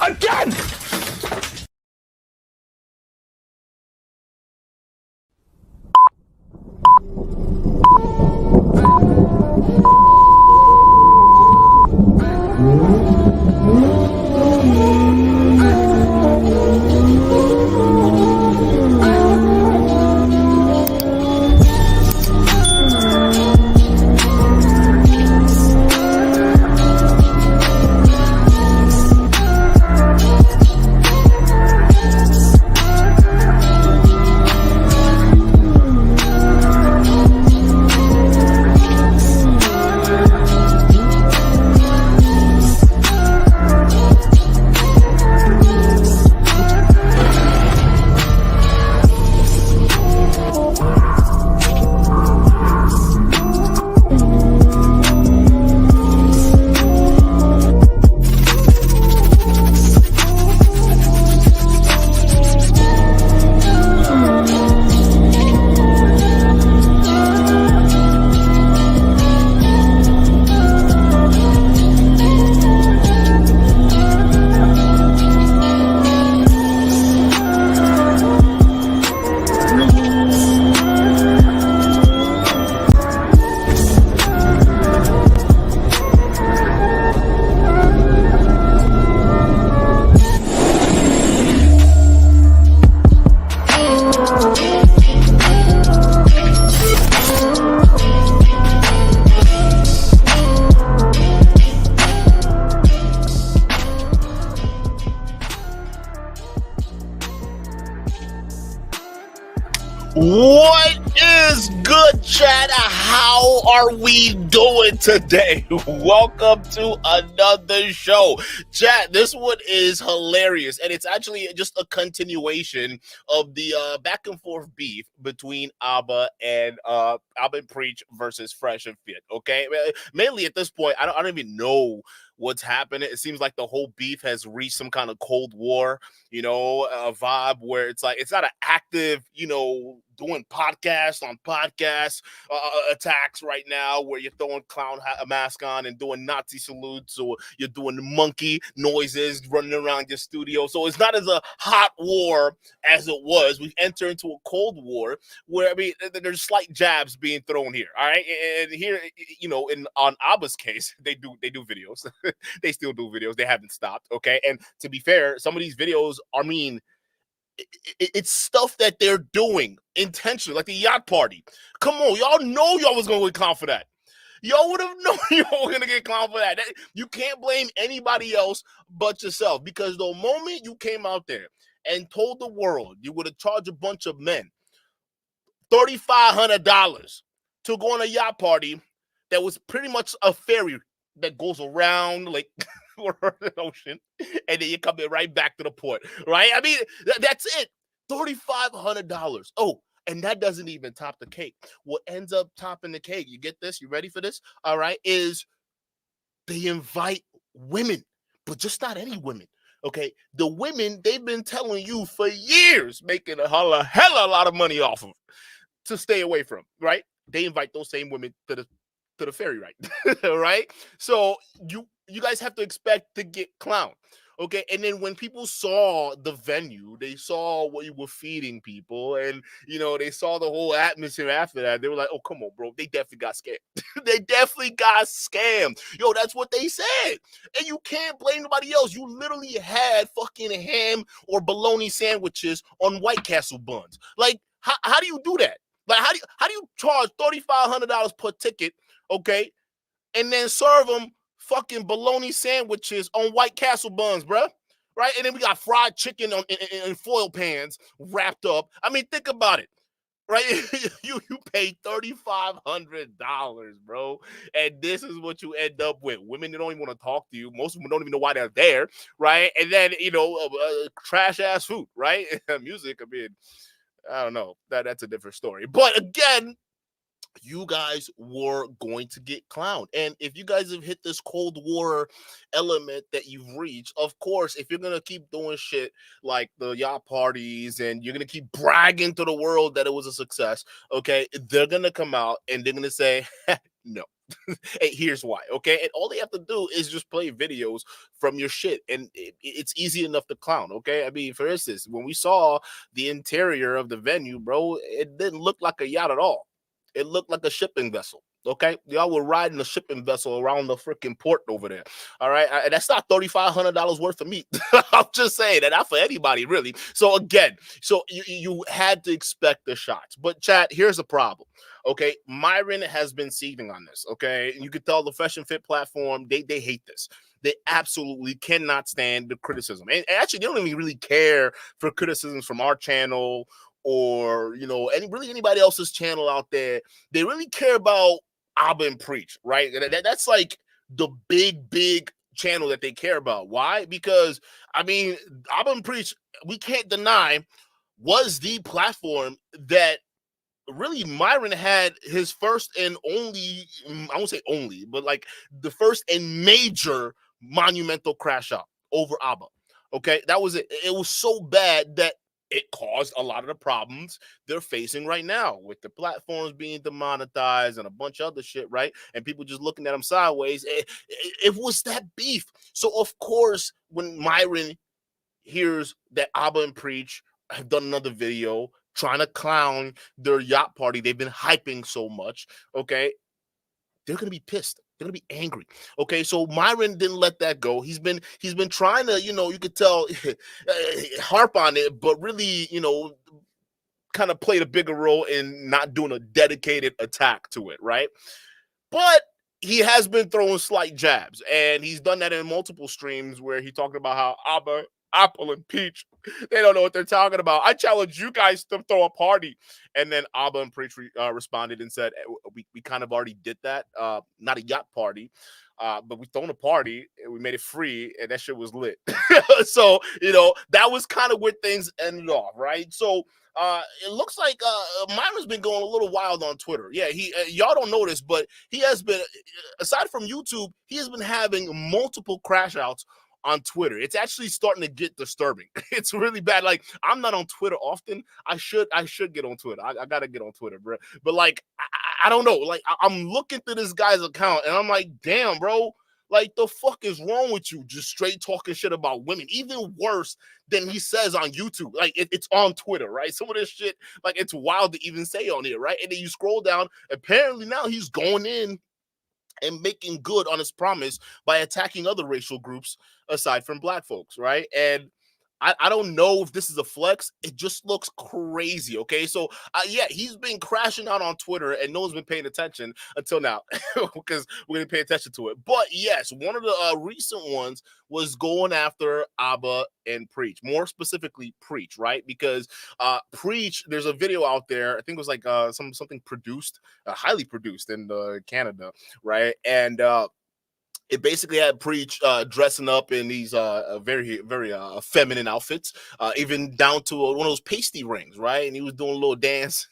Again! What is good, chat? How are we doing today? Welcome to another show. Chat, this one is hilarious, and it's actually just a continuation of the back and forth beef between Abba and Preach versus Fresh and Fit, okay? Mainly at this point, I don't even know what's happening. It seems like the whole beef has reached some kind of Cold War, a vibe where it's like it's not an active, doing podcasts on podcasts attacks right now where you're throwing a mask on and doing Nazi salutes, or you're doing monkey noises running around your studio. So it's not as a hot war as it was. We've entered into a Cold War where, there's slight jabs being thrown here. All right. And here, on Abba's case, they do videos. They still do videos. They haven't stopped. Okay. And to be fair, some of these videos, it's stuff that they're doing intentionally, like the yacht party. Come on, y'all know y'all was going to get clowned for that. Y'all would have known y'all were going to get clowned for that. You can't blame anybody else but yourself, because the moment you came out there and told the world you would have charged a bunch of men $3,500 to go on a yacht party that was pretty much a ferry that goes around like the ocean, and then you're coming right back to the port, right? That's it. $3,500. Oh, and that doesn't even top the cake. What ends up topping the cake, you get this? You ready for this? All right, is they invite women, but just not any women. Okay, the women they've been telling you for years, making a hella lot of money off of, to stay away from, right? They invite those same women to the ferry ride, right? So you guys have to expect to get clowned, okay? And then when people saw the venue, they saw what you were feeding people, and they saw the whole atmosphere after that. They were like, "Oh, come on, bro! They definitely got scammed. They definitely got scammed." Yo, that's what they said, and you can't blame nobody else. You literally had fucking ham or bologna sandwiches on White Castle buns. Like, how do you do that? Like, how do you charge $3,500 per ticket, okay, and then serve them fucking bologna sandwiches on White Castle buns, bruh? Right? And then we got fried chicken in foil pans wrapped up. Think about it, right? you paid $3,500, bro, and this is what you end up with. Women that don't even want to talk to you. Most of them don't even know why they're there, right? And then trash ass food, right? Music. I don't know. That's a different story. But again, you guys were going to get clowned. And if you guys have hit this Cold War element that you've reached, of course, if you're going to keep doing shit like the yacht parties and you're going to keep bragging to the world that it was a success, okay, they're going to come out and they're going to say, no. Hey, here's why, okay? And all they have to do is just play videos from your shit, and it's easy enough to clown, okay? I mean, for instance, when we saw the interior of the venue, bro, it didn't look like a yacht at all. It looked like a shipping vessel. Okay, y'all were riding a shipping vessel around the freaking port over there. All right, that's not $3,500 worth of meat. I'm just saying that, not for anybody really. So again, so you had to expect the shots, but chat. Here's the problem. Okay, Myron has been seething on this. Okay, you could tell the Fresh and Fit platform, they hate this. They absolutely cannot stand the criticism, and actually, they don't even really care for criticisms from our channel or anybody else's channel out there. They really care about Abba and Preach, right? That's like the big channel that they care about. Why? Because I mean, Abba and Preach, we can't deny, was the platform that really Myron had his first and only, I won't say only, but like the first and major monumental crash out over Abba. Okay, that was it. It was so bad that it caused a lot of the problems they're facing right now with the platforms being demonetized and a bunch of other shit, right? And people just looking at them sideways. It was that beef. So of course, when Myron hears that Abba and Preach have done another video trying to clown their yacht party they've been hyping so much, okay, they're gonna be pissed. They're gonna be angry. Okay, so Myron didn't let that go. He's been trying to, you could tell, harp on it, but really, kind of played a bigger role in not doing a dedicated attack to it, right? But he has been throwing slight jabs, and he's done that in multiple streams where he talked about how Abba, Apple, and Peach, they don't know what they're talking about. I challenge you guys to throw a party. And then Abba and Preach responded and said, we kind of already did that. Not a yacht party, but we thrown a party and we made it free, and that shit was lit. So, that was kind of where things ended off, right? So, it looks like Myron's been going a little wild on Twitter. Yeah, he y'all don't know this, but he has been, aside from YouTube, he has been having multiple crash outs on Twitter. It's actually starting to get disturbing. It's really bad. Like, I'm not on Twitter often. I should get on Twitter. I gotta get on Twitter, bro. But like, I don't know. Like, I'm looking through this guy's account and I'm like, damn, bro. Like, the fuck is wrong with you? Just straight talking shit about women. Even worse than he says on YouTube. Like, it's on Twitter, right? Some of this shit, like, it's wild to even say on here, right? And then you scroll down. Apparently now he's going in and making good on his promise by attacking other racial groups aside from black folks, right? And I don't know if this is a flex. It just looks crazy. Okay, so yeah, he's been crashing out on Twitter, and no one's been paying attention until now because we're gonna pay attention to it. But yes, one of the recent ones was going after Abba and Preach, more specifically Preach, right? Because Preach, there's a video out there. I think it was like something produced, highly produced in Canada, right? And it basically had Preach dressing up in these very feminine outfits, even down to one of those pasty rings, right? And he was doing a little dance,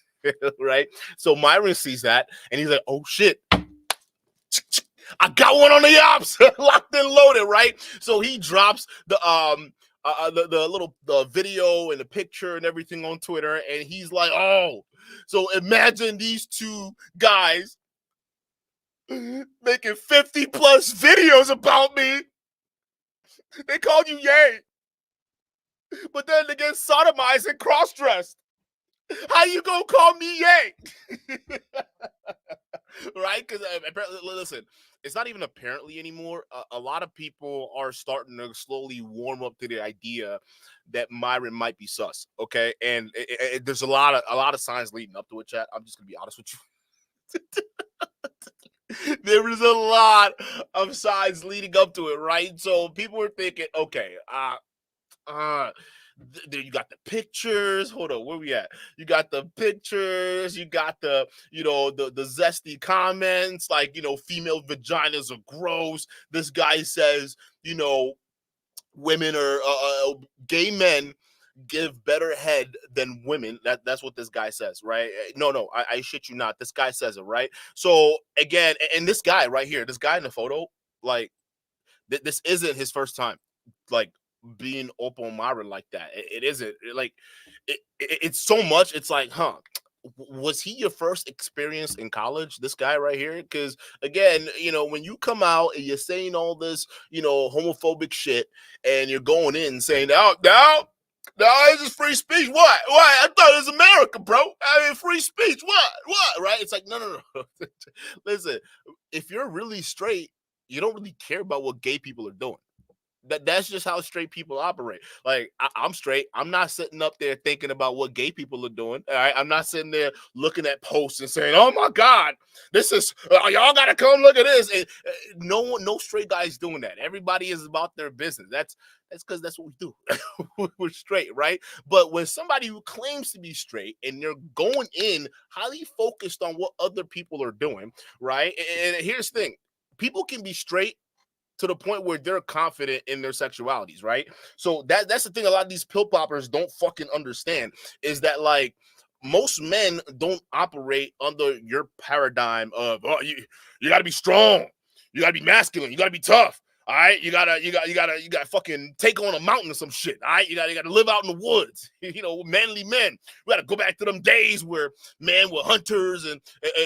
right? So Myron sees that and he's like, "Oh shit, I got one on the ops, locked and loaded," right? So he drops the little video and the picture and everything on Twitter, and he's like, "Oh, so imagine these two guys making 50 plus videos about me. They called you Yay, but then they get sodomized and cross-dressed. How you gonna call me Yay?" Right? Because apparently, listen, it's not even apparently anymore. A lot of people are starting to slowly warm up to the idea that Myron might be sus. Okay, and there's a lot of signs leading up to it. Chat. I'm just gonna be honest with you. There is a lot of signs leading up to it, right? So people were thinking, okay, there you got the pictures. Hold on, where we at? You got the pictures. You got the the zesty comments, like female vaginas are gross. This guy says women are gay men give better head than women. That's what this guy says, right? No, I shit you not. This guy says it, right? So again, and this guy right here, this guy in the photo, like this isn't his first time, like being open Myron like that. It isn't like it's so much. It's like, huh? was he your first experience in college? This guy right here? Because again, when you come out and you're saying all this, homophobic shit, and you're going in saying, no, this is free speech. What? I thought it was America, bro. I mean, free speech. What? Right? It's like, no. Listen, if you're really straight, you don't really care about what gay people are doing. That's just how straight people operate. Like, I'm straight. I'm not sitting up there thinking about what gay people are doing. All right, I'm not sitting there looking at posts and saying, "Oh my God, this is y'all gotta come look at this." And no straight guys doing that. Everybody is about their business. That's because that's what we do. We're straight, right? But when somebody who claims to be straight and they're going in highly focused on what other people are doing, right? And here's the thing: people can be straight to the point where they're confident in their sexualities, right? So that's the thing a lot of these pill poppers don't fucking understand is that, like, most men don't operate under your paradigm of, oh, you got to be strong, you got to be masculine, you got to be tough. All right, you gotta fucking take on a mountain or some shit. All right, you gotta live out in the woods. Manly men. We gotta go back to them days where men were hunters and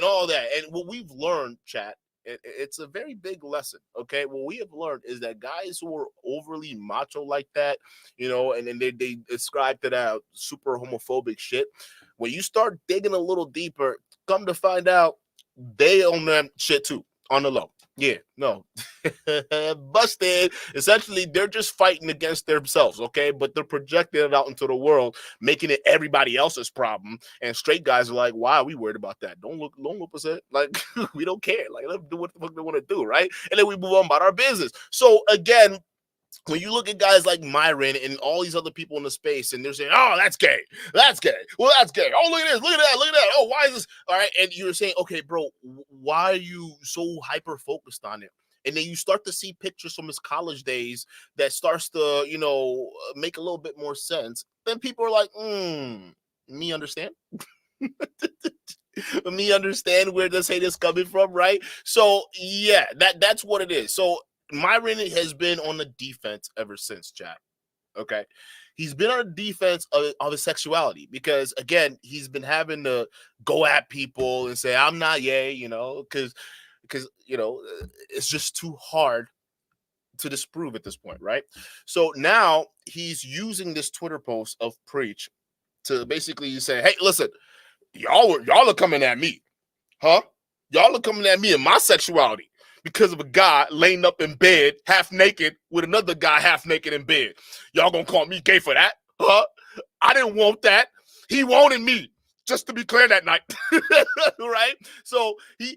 all that. And what we've learned, chat, it's a very big lesson. Okay, what we have learned is that guys who are overly macho like that, and then they ascribe to that super homophobic shit. When you start digging a little deeper, come to find out they own that shit too on the low. Yeah, no. Busted. Essentially, they're just fighting against themselves, okay? But they're projecting it out into the world, making it everybody else's problem. And straight guys are like, why are we worried about that? Don't look us at. Like, we don't care. Like, let them do what the fuck they want to do, right? And then we move on about our business. So again, when you look at guys like Myron and all these other people in the space, and they're saying, "Oh, that's gay. That's gay. Well, that's gay. Oh, look at this. Look at that. Look at that. Oh, why is this?" All right, and you're saying, "Okay, bro, why are you so hyper focused on it?" And then you start to see pictures from his college days that starts to, make a little bit more sense. Then people are like, me understand." Me understand where this hate is coming from, right? So yeah, that's what it is. So Myron has been on the defense ever since, Jack. Okay. He's been on the defense of his sexuality because, again, he's been having to go at people and say, I'm not gay, because it's just too hard to disprove at this point, right? So now he's using this Twitter post of Preach to basically say, hey, listen, y'all are coming at me, huh? Y'all are coming at me and my sexuality because of a guy laying up in bed half naked with another guy half naked in bed. Y'all gonna call me gay for that, huh? I didn't want that. He wanted me. Just to be clear, that night, right? So he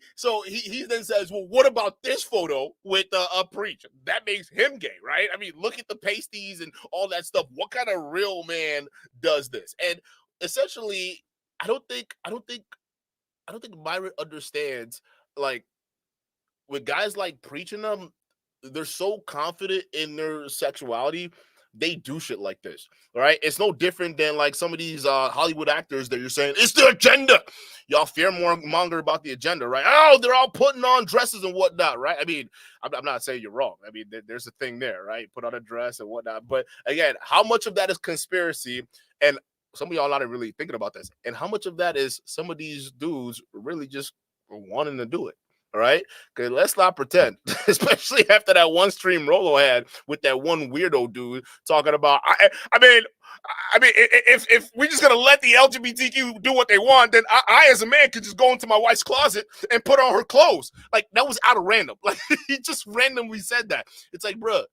then says, well, what about this photo with a Preach? That makes him gay, right? I mean, look at the pasties and all that stuff. What kind of real man does this? And essentially, I don't think Myron understands, like, with guys like Preaching them, they're so confident in their sexuality, they do shit like this. All right. It's no different than like some of these Hollywood actors that you're saying, it's the agenda. Y'all fear monger about the agenda, right? Oh, they're all putting on dresses and whatnot, right? I mean, I'm not saying you're wrong. I mean, there's a thing there, right? Put on a dress and whatnot. But again, how much of that is conspiracy? And some of y'all not really thinking about this. And how much of that is some of these dudes really just wanting to do it? All right, because let's not pretend, especially after that one stream Rolo had with that one weirdo dude talking about. I mean, if we're just gonna let the LGBTQ do what they want, then I as a man could just go into my wife's closet and put on her clothes. Like, that was out of random. Like, he just randomly said that. It's like, bruh,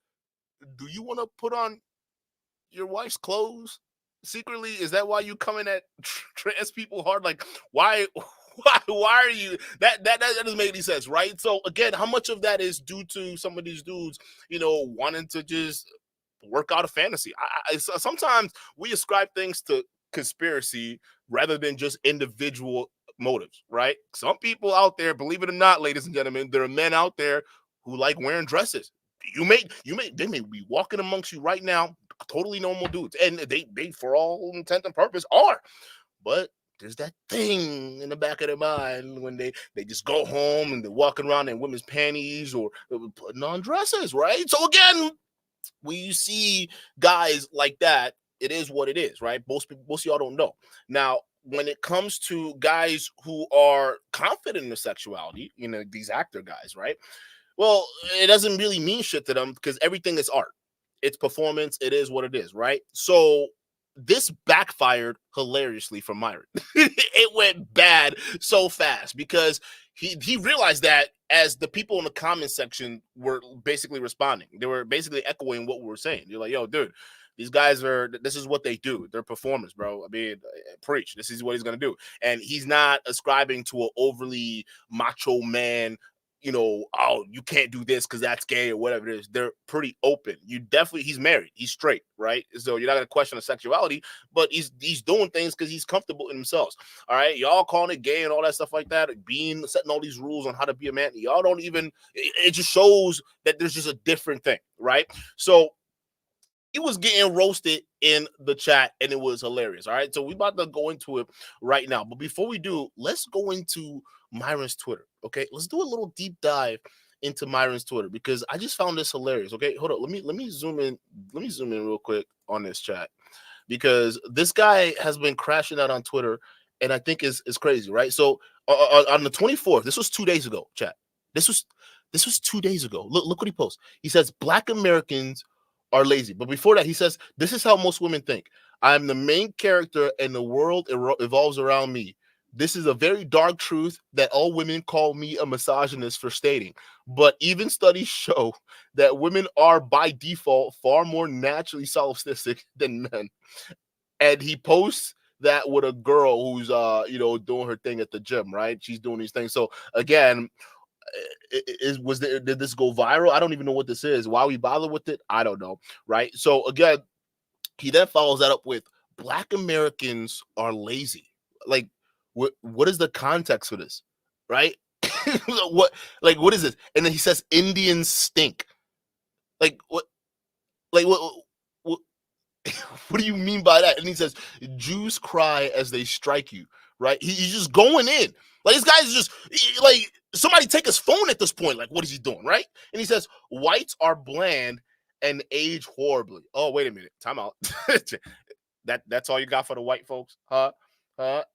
do you want to put on your wife's clothes secretly? Is that why you coming at trans people hard? Like, why are you that doesn't make any sense, right? So again, how much of that is due to some of these dudes wanting to just work out a fantasy? Sometimes we ascribe things to conspiracy rather than just individual motives, right? Some people out there, believe it or not, ladies and gentlemen, there are men out there who like wearing dresses. They may be walking amongst you right now, totally normal dudes, and they for all intent and purpose are, but there's that thing in the back of their mind when they just go home and they're walking around in women's panties or putting on dresses, right? So again, when you see guys like that, it is what it is, right? Most of y'all don't know. Now, when it comes to guys who are confident in their sexuality, these actor guys, right? Well, it doesn't really mean shit to them because everything is art. It's performance. It is what it is, right? So this backfired hilariously for Myron. It went bad so fast because he realized that as the people in the comment section were basically responding, they were basically echoing what we were saying. You're like, yo, dude, these guys this is what they do. They're performers, bro. I mean, preach. This is what he's going to do. And he's not ascribing to an overly macho man, oh, you can't do this because that's gay or whatever it is. They're pretty open. He's married, he's straight, right? So you're not gonna question the sexuality, but he's doing things because he's comfortable in himself. All right, y'all calling it gay and all that stuff like that, setting all these rules on how to be a man. Y'all don't even. It just shows that there's just a different thing, right? So he was getting roasted in the chat and it was hilarious. All right. So we about to go into it right now. But before we do, let's go into Myron's Twitter. Okay. Let's do a little deep dive into Myron's Twitter because I just found this hilarious. Okay. Hold on. Let me zoom in. Let me zoom in real quick on this chat because this guy has been crashing out on Twitter and I think is crazy. Right. So on the 24th, this was 2 days ago, chat. This was 2 days ago. Look what he posts. He says, Black Americans are lazy. But before that, he says, this is how most women think. I'm the main character and the world evolves around me. This is a very dark truth that all women call me a misogynist for stating. But even studies show that women are by default far more naturally solipsistic than men. And he posts that with a girl who's doing her thing at the gym, right? She's doing these things. So again, did this go viral? I don't even know what this is. Why we bother with it? I don't know, right? So again, he then follows that up with Black Americans are lazy. Like, what is the context for this, right? what is this? And then he says Indians stink. Like what? Like what what do you mean by that? And he says Jews cry as they strike you, right? He's just going in. Like this guy's just like somebody take his phone at this point. Like, what is he doing, right? And he says whites are bland and age horribly. Oh, wait a minute, time out. That's all you got for the white folks, huh?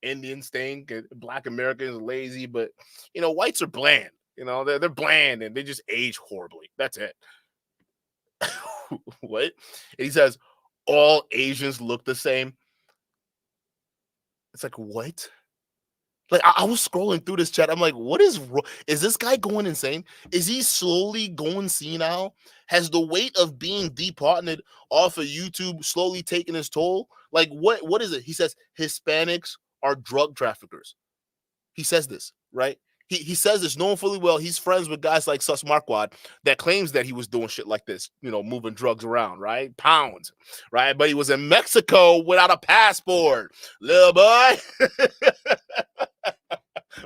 Indians stink, Black Americans are lazy, but whites are bland. They're bland and they just age horribly. That's it. What? And he says all Asians look the same. It's like, what? Like, I was scrolling through this chat. I'm like, what is wrong? Is this guy going insane? Is he slowly going senile? Has the weight of being departnered off of YouTube slowly taken his toll? Like, what is it? He says Hispanics are drug traffickers. He says this, right? He says this knowing fully well he's friends with guys like Sus Marquardt that claims that he was doing shit like this, moving drugs around, right? Pounds, right? But he was in Mexico without a passport, little boy.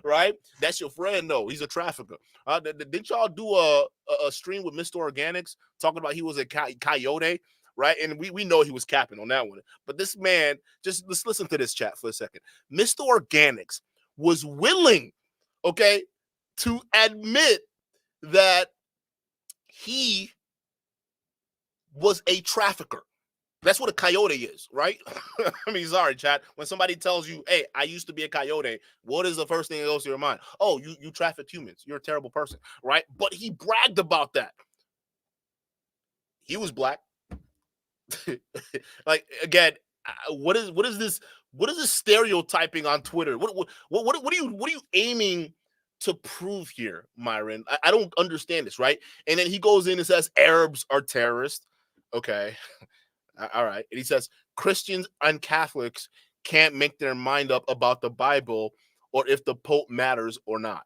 Right? That's your friend, though. He's a trafficker. Didn't y'all do a stream with Mr. Organics talking about he was a coyote, right? And we know he was capping on that one. But this man, let's listen to this chat for a second. Mr. Organics was willing, okay, to admit that he was a trafficker. That's what a coyote is, right? I mean, sorry, chat. When somebody tells you, hey, I used to be a coyote, what is the first thing that goes to your mind? Oh, you traffic humans. You're a terrible person, right? But he bragged about that. He was Black. Like, again, what is this stereotyping on Twitter? What are you aiming to prove here, Myron? I don't understand this, right? And then he goes in and says Arabs are terrorists. Okay. All right. And he says Christians and Catholics can't make their mind up about the Bible or if the Pope matters or not.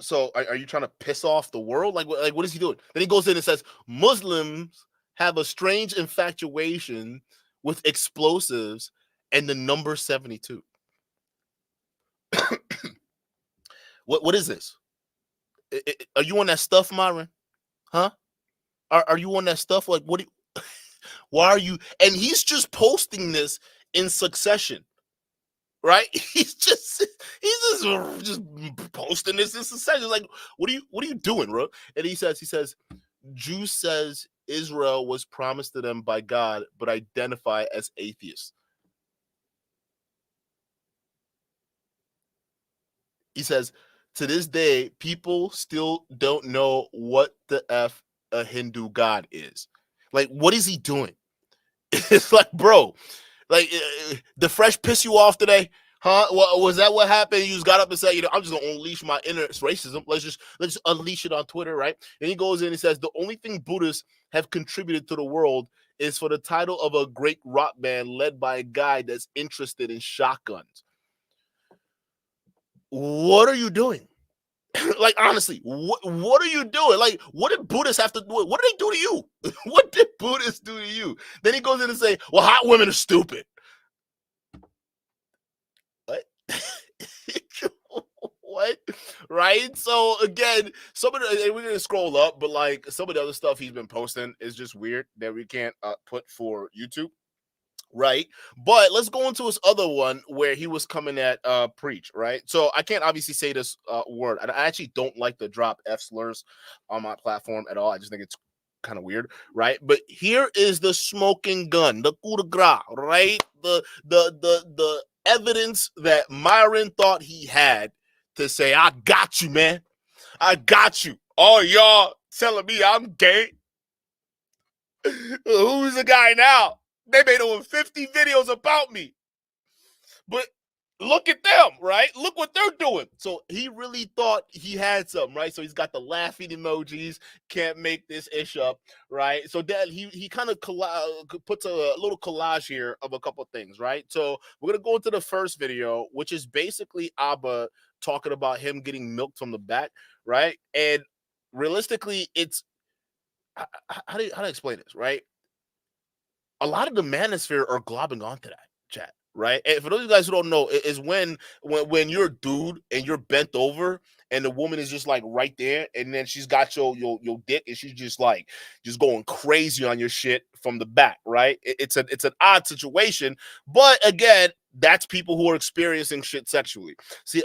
So are you trying to piss off the world? Like what is he doing? Then he goes in and says Muslims have a strange infatuation with explosives and the number 72. What is this? Are you on that stuff, Myron? Huh? Are you on that stuff? Like, why are you? And he's just posting this in succession, right? He's just posting this in succession. Like, what are you doing, bro? And he says, Juice says Israel was promised to them by God, but identify as atheists. He says, to this day, people still don't know what the F a Hindu god is. Like, what is he doing? It's like, bro, like, the fresh piss you off today? Huh? Was that what happened? You just got up and said, I'm just gonna unleash my inner racism. Let's just unleash it on Twitter, right? And he goes in and says, the only thing Buddhists have contributed to the world is for the title of a great rock band led by a guy that's interested in shotguns. What are you doing? Like, honestly, what are you doing? Like, what did Buddhists have to do? What did they do to you? What did Buddhists do to you? Then he goes in and say, well, hot women are stupid. What? What? Right? So again, some of the, we're gonna scroll up, but like some of the other stuff he's been posting is just weird that we can't put for YouTube. Right, but let's go into his other one where he was coming at preach, right? So I can't obviously say this word. I actually don't like to drop F slurs on my platform at all. I just think it's kind of weird, right? But here is the smoking gun, the coup de grace, right? The evidence that Myron thought he had to say, I got you, man. I got you. Oh, y'all telling me I'm gay? Who's the guy now? They made over 50 videos about me. But look at them, right? Look what they're doing. So he really thought he had something, right? So he's got the laughing emojis, can't make this ish up, right? So that he kind of puts a little collage here of a couple things, right? So we're going to go into the first video, which is basically Abba talking about him getting milked from the back, right? And realistically, it's, how do I explain this, right? A lot of the manosphere are globbing onto that, chat, right? And for those of you guys who don't know, is when you're a dude and you're bent over and the woman is just like right there, and then she's got your dick and she's just like going crazy on your shit from the back, right? It's an odd situation, but again, that's people who are experiencing shit sexually. See,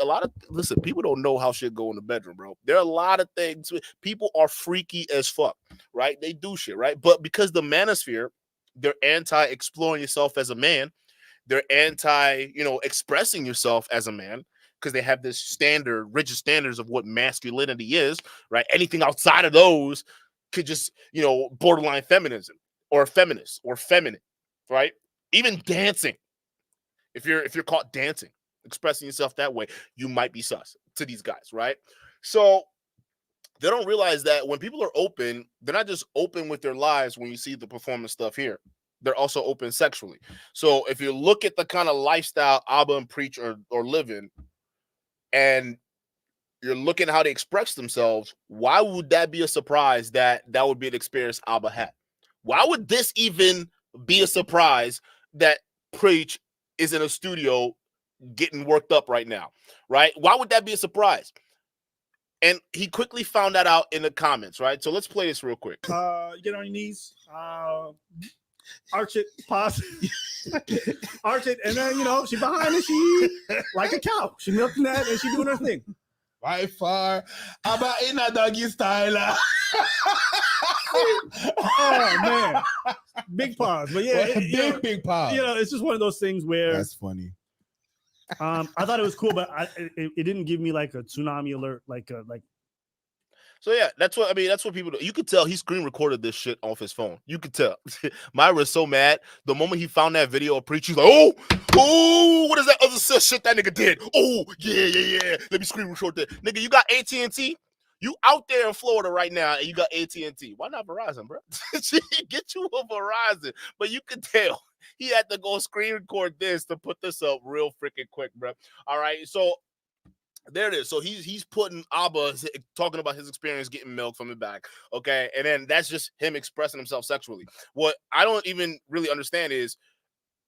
listen, people don't know how shit go in the bedroom, bro. There are a lot of things. People are freaky as fuck, right? They do shit, right? But because the manosphere, they're anti-exploring yourself as a man. They're anti, expressing yourself as a man because they have this rigid standards of what masculinity is, right? Anything outside of those could just, borderline feminism or feminist or feminine, right? Even dancing. If you're caught dancing, expressing yourself that way, you might be sus to these guys, right? So they don't realize that when people are open, they're not just open with their lives when you see the performance stuff here. They're also open sexually. So if you look at the kind of lifestyle Abba and Preach are living, and you're looking at how they express themselves, why would that be a surprise that would be an experience Abba had? Why would this even be a surprise that Preach is in a studio getting worked up right now, right? Why would that be a surprise? And he quickly found that out in the comments, right? So let's play this real quick. Get on your knees, arch it, pause, arch it, and then she behind it, she like a cow. She milking that and she doing her thing. By far, about in a doggy style. Oh man, big pause, but yeah, big pause. It's just one of those things where that's funny. I thought it was cool, but it didn't give me like a tsunami alert, like. So yeah, that's what people do. You could tell he screen recorded this shit off his phone. You could tell. Myron's so mad. The moment he found that video of Preach, he's like, oh, what is that other shit that nigga did? Oh, yeah. Let me screen record that. Nigga, you got AT&T? You out there in Florida right now and you got AT&T. Why not Verizon, bro? Get you a Verizon. But you could tell he had to go screen record this to put this up real freaking quick, bro. All right, so there it is. So he's putting Abba talking about his experience getting milk from the back, okay? And then that's just him expressing himself sexually. What I don't even really understand is,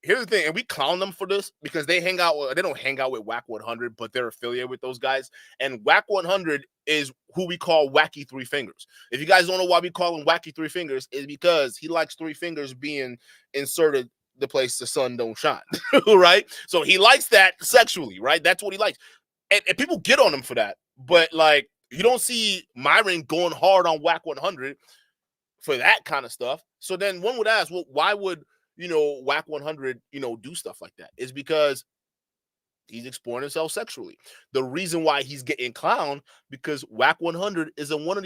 here's the thing, and we clown them for this because they don't hang out with Whack 100, but they're affiliated with those guys. And Whack 100 is who we call Wacky Three Fingers. If you guys don't know why we call him Wacky Three Fingers, is because he likes three fingers being inserted the place the sun don't shine, right? So he likes that sexually, right? That's what he likes. And people get on him for that. But, like, you don't see Myron going hard on Whack 100 for that kind of stuff. So then one would ask, well, why would, Whack 100, do stuff like that? Is because he's exploring himself sexually. The reason why he's getting clowned because Whack 100 is another one of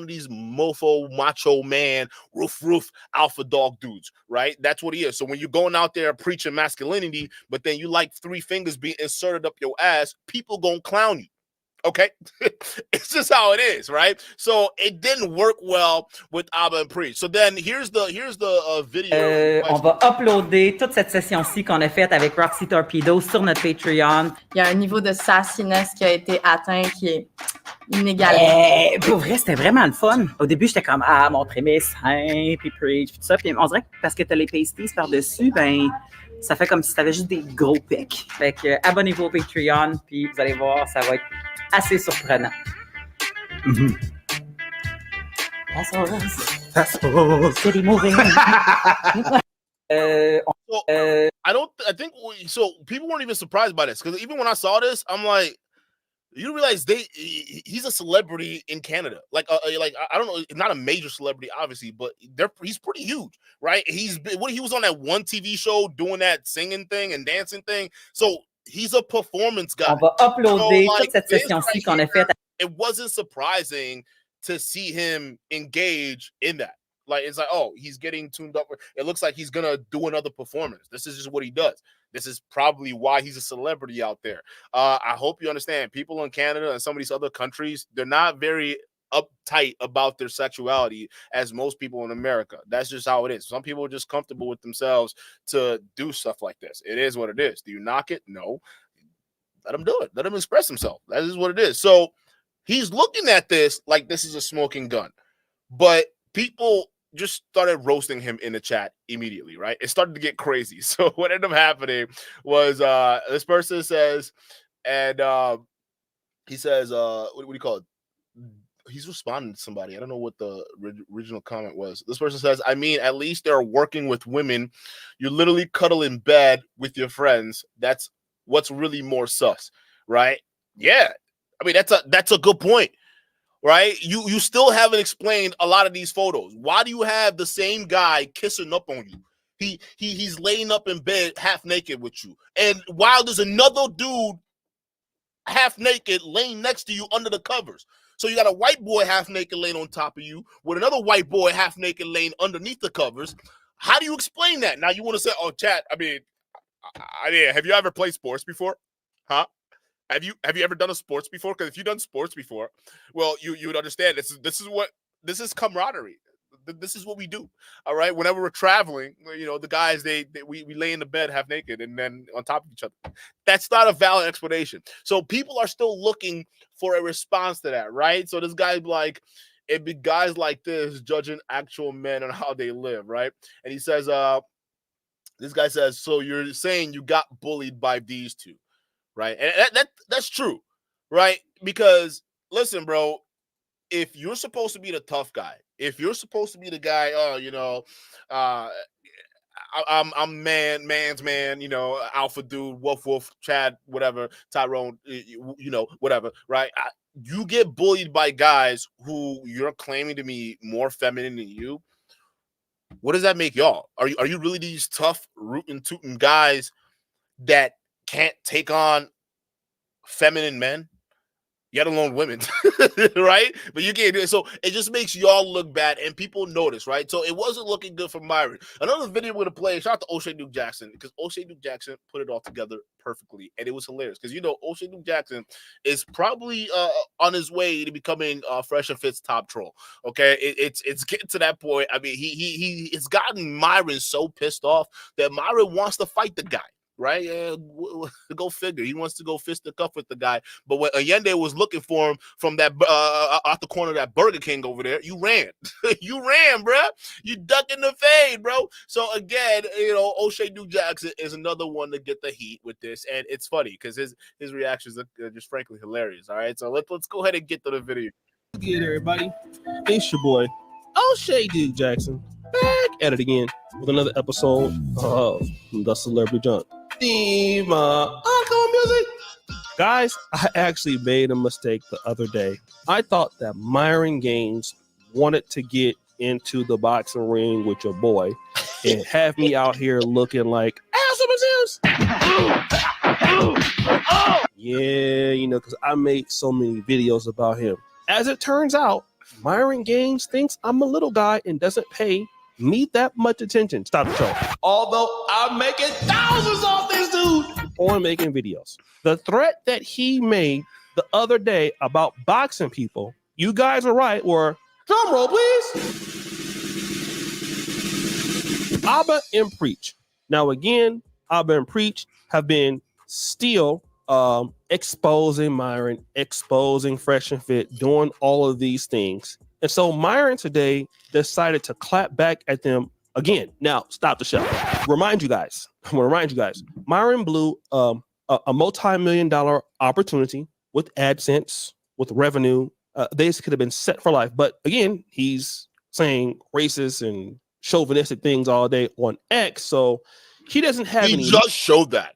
these mofo macho man roof alpha dog dudes, right? That's what he is. So when you're going out there preaching masculinity, but then you like 3 fingers being inserted up your ass, people gonna clown you. Okay, it's just how it is, right? So it didn't work well with Abba and Preach. So then here's the video. On va uploader toute cette session-ci qu'on a faite avec Roxy Torpedo sur notre Patreon. Il y a un niveau de sassiness qui a été atteint qui est inégalé. Pour vrai, c'était vraiment le fun. Au début, j'étais comme montrer mes seins, puis Preach, puis tout ça. Puis on dirait que parce que t'as les pasties par-dessus, ben ça fait comme si t'avais juste des gros pics. Fait que abonnez-vous au Patreon, puis vous allez voir, ça va être assez surprenant. Mm-hmm. That's all. City moving. I think so. People weren't even surprised by this because even when I saw this, I'm like, you realize he's a celebrity in Canada. Like I don't know, not a major celebrity, obviously, but he's pretty huge, right? He was on that one TV show doing that singing thing and dancing thing. So he's a performance guy. On va uploader toute cette session-ci qu'on a faite. It wasn't surprising to see him engage in that. Like, it's like, oh, he's getting tuned up. It looks like he's going to do another performance. This is just what he does. This is probably why he's a celebrity out there. I hope you understand. People in Canada and some of these other countries, they're not very uptight about their sexuality as most people in America. That's just how it is. Some people are just comfortable with themselves to do stuff like this. It is what it is. Do you knock it? No. Let him do it. Let him express himself. That is what it is. So he's looking at this like this is a smoking gun. But people just started roasting him in the chat immediately, right? It started to get crazy. So what ended up happening was this person says, and he says, what do you call it? He's responding to somebody. I don't know what the original comment was. This person says, I mean, at least they're working with women. You literally cuddle in bed with your friends. That's what's really more sus, right? Yeah. I mean, that's a good point, right? You still haven't explained a lot of these photos. Why do you have the same guy kissing up on you? He's laying up in bed half naked with you. And while there's another dude half naked laying next to you under the covers. So you got a white boy half naked laying on top of you with another white boy half naked laying underneath the covers. How do you explain that? Now you want to say, oh, chat, I mean, have you ever played sports before? Huh? Have you ever done a sports before? Because if you've done sports before, well, you would understand this is camaraderie. This is what we do. All right. Whenever we're traveling, the guys, we lay in the bed half naked and then on top of each other. That's not a valid explanation. So people are still looking for a response to that, right? So this guy's like, it'd be guys like this judging actual men on how they live, right? And he says, this guy says, so you're saying you got bullied by these two, right? And that's true, right? Because listen, bro, if you're supposed to be the tough guy, if you're supposed to be the guy, I'm man's man, alpha dude, wolf, Chad, whatever, Tyrone, whatever, right? You get bullied by guys who you're claiming to be more feminine than you. What does that make y'all? Are you really these tough, rootin' tootin' guys that can't take on feminine men? Yet alone women, right? But you can't do it. So it just makes y'all look bad and people notice, right? So it wasn't looking good for Myron. Another video we're going to play, shout out to O'Shea Duke Jackson, because O'Shea Duke Jackson put it all together perfectly. And it was hilarious because, O'Shea Duke Jackson is probably on his way to becoming Fresh and Fit's top troll. Okay. It's getting to that point. I mean, it's gotten Myron so pissed off that Myron wants to fight the guy. Right? Go figure. He wants to go fist the cuff with the guy. But when Allende was looking for him from that out the corner of that Burger King over there, you ran. You ran, bro. You ducking the fade, bro. So again, O'Shea Duke Jackson is another one to get the heat with this, and it's funny because his reactions are just frankly hilarious. All right, so let's go ahead and get to the video. Good, everybody. It's your boy O'Shea Duke Jackson back at it again with another episode of The Celebrity Junk. Encore music. Guys, I actually made a mistake the other day. I thought that Myron Gaines wanted to get into the boxing ring with your boy and have me out here looking like yeah, you know, because I made so many videos about him. As it turns out, Myron Gaines thinks I'm a little guy and doesn't pay me that much attention. Stop the show. Although I'm making thousands off this dude. On making videos. The threat that he made the other day about boxing people, you guys are right, were drum roll, please. Abba and Preach. Now again, Abba and Preach have been still exposing Myron, exposing Fresh and Fit, doing all of these things. And so Myron today decided to clap back at them again. Now, stop the show. I'm gonna remind you guys, Myron blew a multi-million-dollar opportunity with AdSense, with revenue. This could have been set for life. But again, he's saying racist and chauvinistic things all day on X. So he doesn't have any. He just showed that.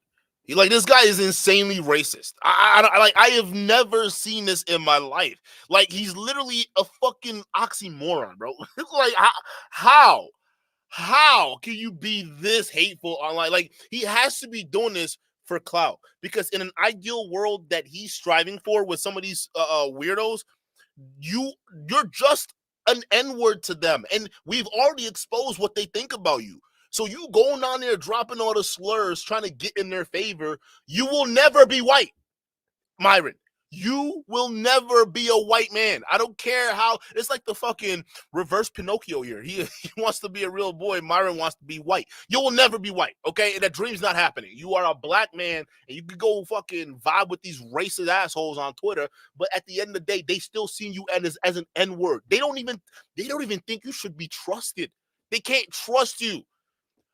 Like, this guy is insanely racist. I have never seen this in my life. Like, he's literally a fucking oxymoron, bro. Like, how can you be this hateful online? Like, he has to be doing this for clout, because in an ideal world that he's striving for with some of these weirdos, you're just an N-word to them, and we've already exposed what they think about you. So you going down there dropping all the slurs, trying to get in their favor, you will never be white, Myron. You will never be a white man. I don't care how. It's like the fucking reverse Pinocchio here. He wants to be a real boy. Myron wants to be white. You will never be white, okay? And that dream's not happening. You are a black man, and you could go fucking vibe with these racist assholes on Twitter, but at the end of the day, they still see you as an N-word. They don't even think you should be trusted. They can't trust you.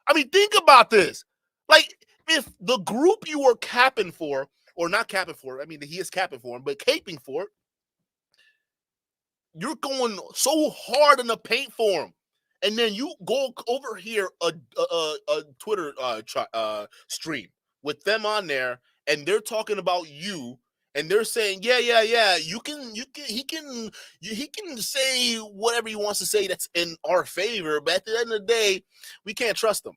I mean, think about this. Like, if the group you were capping for, or not capping for, I mean, he is capping for him, but caping for, you're going so hard in the paint for him. And then you go over here a Twitter stream with them on there, and they're talking about you, and they're saying, yeah, he can say whatever he wants to say that's in our favor, but at the end of the day, we can't trust them.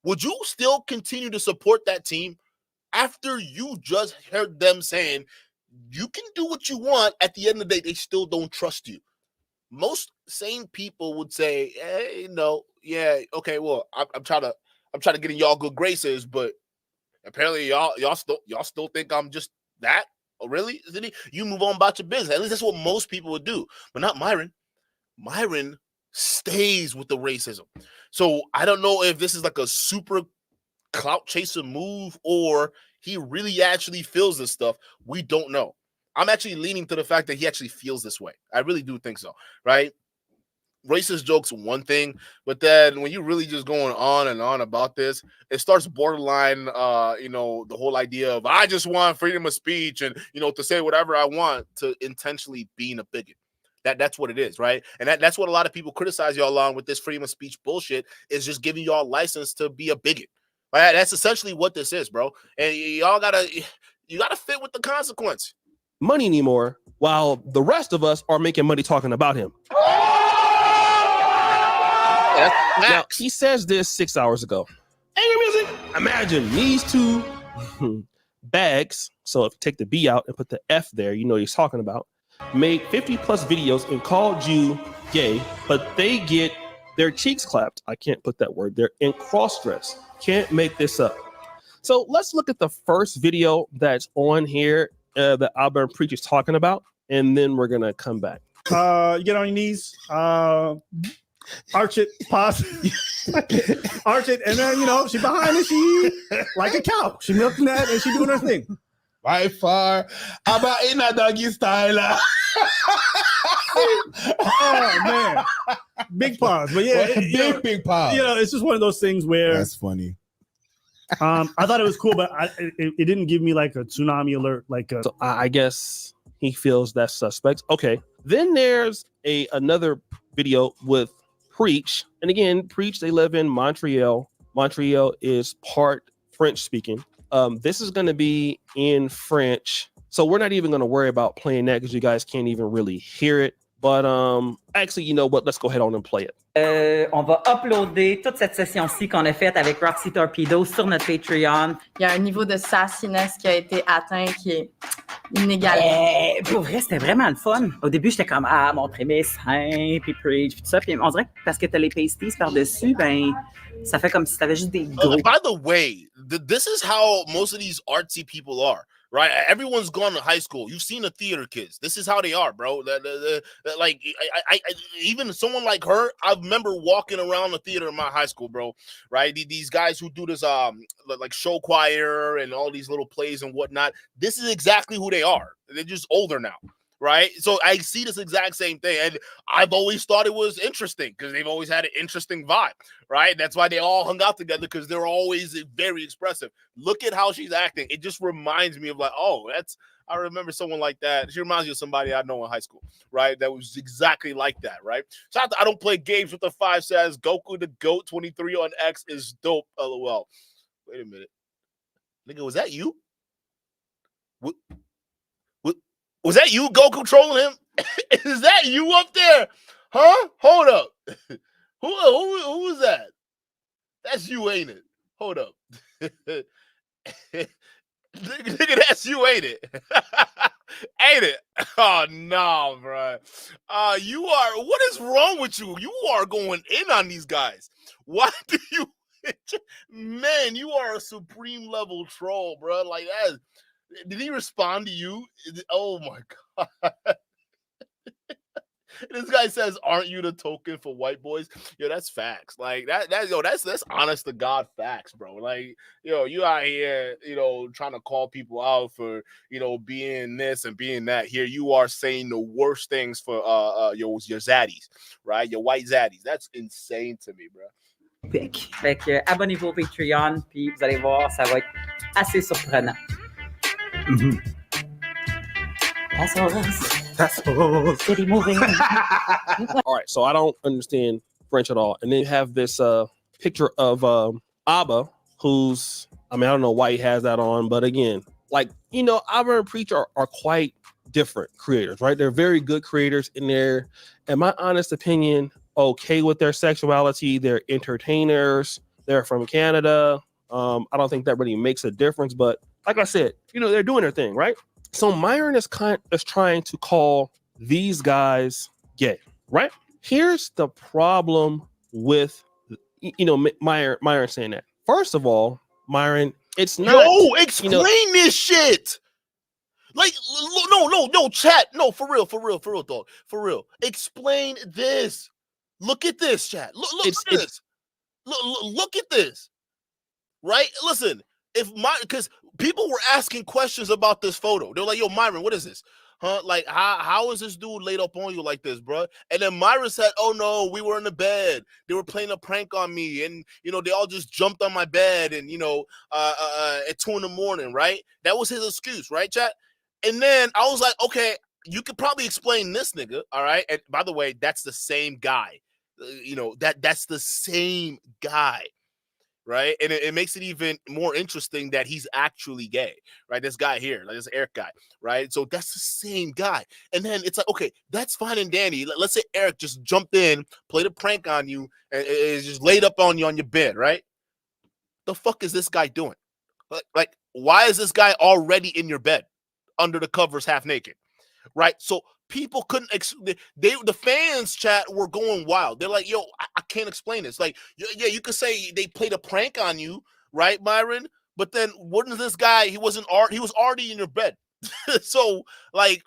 Would you still continue to support that team after you just heard them saying you can do what you want? At the end of the day, they still don't trust you. Most sane people would say, hey, no, yeah, okay, well, I'm trying to get in y'all good graces, but apparently y'all still think I'm just that. Oh, really? You move on about your business. At least that's what most people would do, but not Myron. Myron stays with the racism. So I don't know if this is like a super clout chaser move or he really actually feels this stuff. We don't know. I'm actually leaning to the fact that he actually feels this way. I really do think so, right? Racist jokes one thing, but then when you really just going on and on about this, it starts borderline, the whole idea of I just want freedom of speech and, to say whatever I want, to intentionally being a bigot. That's what it is, right? And that's what a lot of people criticize y'all on with this freedom of speech bullshit, is just giving y'all license to be a bigot. Right? That's essentially what this is, bro. And y'all gotta fit with the consequence. Money anymore, while the rest of us are making money talking about him. Now, he says this 6 hours ago. Angry music. Imagine these two bags. So if you take the B out and put the F there, you know what he's talking about. Made 50 plus videos and called you gay, but they get their cheeks clapped. I can't put that word there. In cross dress. Can't make this up. So let's look at the first video that's on here that Albert Preach is talking about, and then we're gonna come back. You get on your knees, arch it, pause, arch it, and then she behind it, she like a cow. She milking that and she doing her thing. By far, about in a doggy style. Oh man, big pause, but yeah, big pause. It's just one of those things where That's funny. I thought it was cool, but it didn't give me like a tsunami alert. So I guess he feels that's suspect. Okay, then there's another video with Preach, and again, Preach. They live in Montreal. Montreal is part French speaking. This is going to be in French, so we're not even going to worry about playing that because you guys can't even really hear it. But actually, you know what? Let's go ahead on and play it. On va uploader toute cette session-ci qu'on a faite avec Roxy Torpedo sur notre Patreon. Il y a un niveau de sassiness qui a été atteint qui est inégalé. Pour vrai, c'était vraiment le fun. Au début, j'étais comme, montrer mes seins, puis preach, puis tout ça. Puis on dirait que parce que t'as les pasties par-dessus, ben, ça fait comme si t'avais juste des gros... By the way, this is how most of these artsy people are. Right, everyone's gone to high school. You've seen the theater kids. This is how they are, bro. Like, I even someone like her. I remember walking around the theater in my high school, bro. Right, these guys who do this, like show choir and all these little plays and whatnot. This is exactly who they are. They're just older now, right? So I see this exact same thing, and I've always thought it was interesting because they've always had an interesting vibe, right? That's why they all hung out together because they're always very expressive. Look at how she's acting. It just reminds me of like, oh, I remember someone like that. She reminds me of somebody I know in high school, right? That was exactly like that, right? So I don't play games with the 5 says Goku the GOAT 23 on X is dope. LOL. Wait a minute. Nigga, was that you? What? Was that you, Goku, trolling him? Is that you up there? Huh? Hold up. Who was that? That's you, ain't it? Hold up. Nigga, that's you, ain't it? Ain't it? Oh, no, bro. What is wrong with you? You are going in on these guys. Why do you, man, you are a supreme level troll, bro. Like that. Did he respond to you? Oh my God. This guy says, aren't you the token for white boys? Yo, that's facts. Like that's honest to God facts, bro. Like, you out here, trying to call people out for, being this and being that. Here you are saying the worst things for your zaddies, right? Your white zaddies. That's insane to me, bro. Fait que abonnez-vous au Patreon, puis vous allez voir, ça va être assez surprenant. Mm-hmm. That's all. City moving. All right, so I don't understand French at all. And then you have this picture of Abba, who's, I don't know why he has that on, but again, like, Abba and Preach are quite different creators, right? They're very good creators in there. In my honest opinion, okay with their sexuality. They're entertainers. They're from Canada. I don't think that really makes a difference, but like I said, they're doing their thing, right? So Myron is trying to call these guys gay, right? Here's the problem with, Myron saying that. First of all, Myron, it's not. Yo, explain this shit. Like, no, chat. No, for real, dog. For real. Explain this. Look at this, chat. Look at this. Look at this. Right? Listen, because people were asking questions about this photo. They're like, yo, Myron, what is this? Huh? Like, how is this dude laid up on you like this, bro? And then Myron said, oh, no, we were in the bed. They were playing a prank on me. And, they all just jumped on my bed and, at 2 a.m, right? That was his excuse, right, chat? And then I was like, okay, you could probably explain this, nigga, all right? And by the way, that's the same guy. That's the same guy. Right, and it makes it even more interesting that he's actually gay, right? This guy here, like this Eric guy, right? So that's the same guy. And then it's like, okay, that's fine and dandy. Let's say Eric just jumped in, played a prank on you, and is just laid up on you on your bed, right? The fuck is this guy doing? Like, why is this guy already in your bed, under the covers, half naked, right? So people couldn't. The fans chat were going wild. They're like, "Yo, I can't explain this." Like, yeah, you could say they played a prank on you, right, Myron? But then, wouldn't this guy? He was already in your bed. So, like,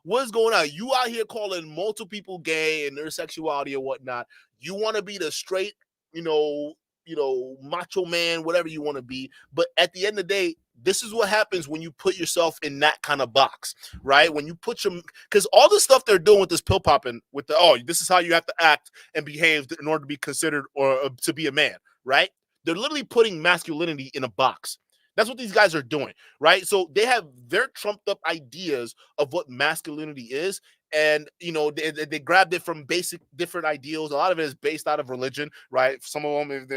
what's going on? You out here calling multiple people gay and their sexuality or whatnot. You want to be the straight, macho man, whatever you want to be. But at the end of the day, this is what happens when you put yourself in that kind of box, right? When you put because all the stuff they're doing with this pill popping, with this is how you have to act and behave in order to be considered or to be a man, right? They're literally putting masculinity in a box. That's what these guys are doing, right? So they have their trumped up ideas of what masculinity is, And they grabbed it from basic different ideals. A lot of it is based out of religion, right? Some of them,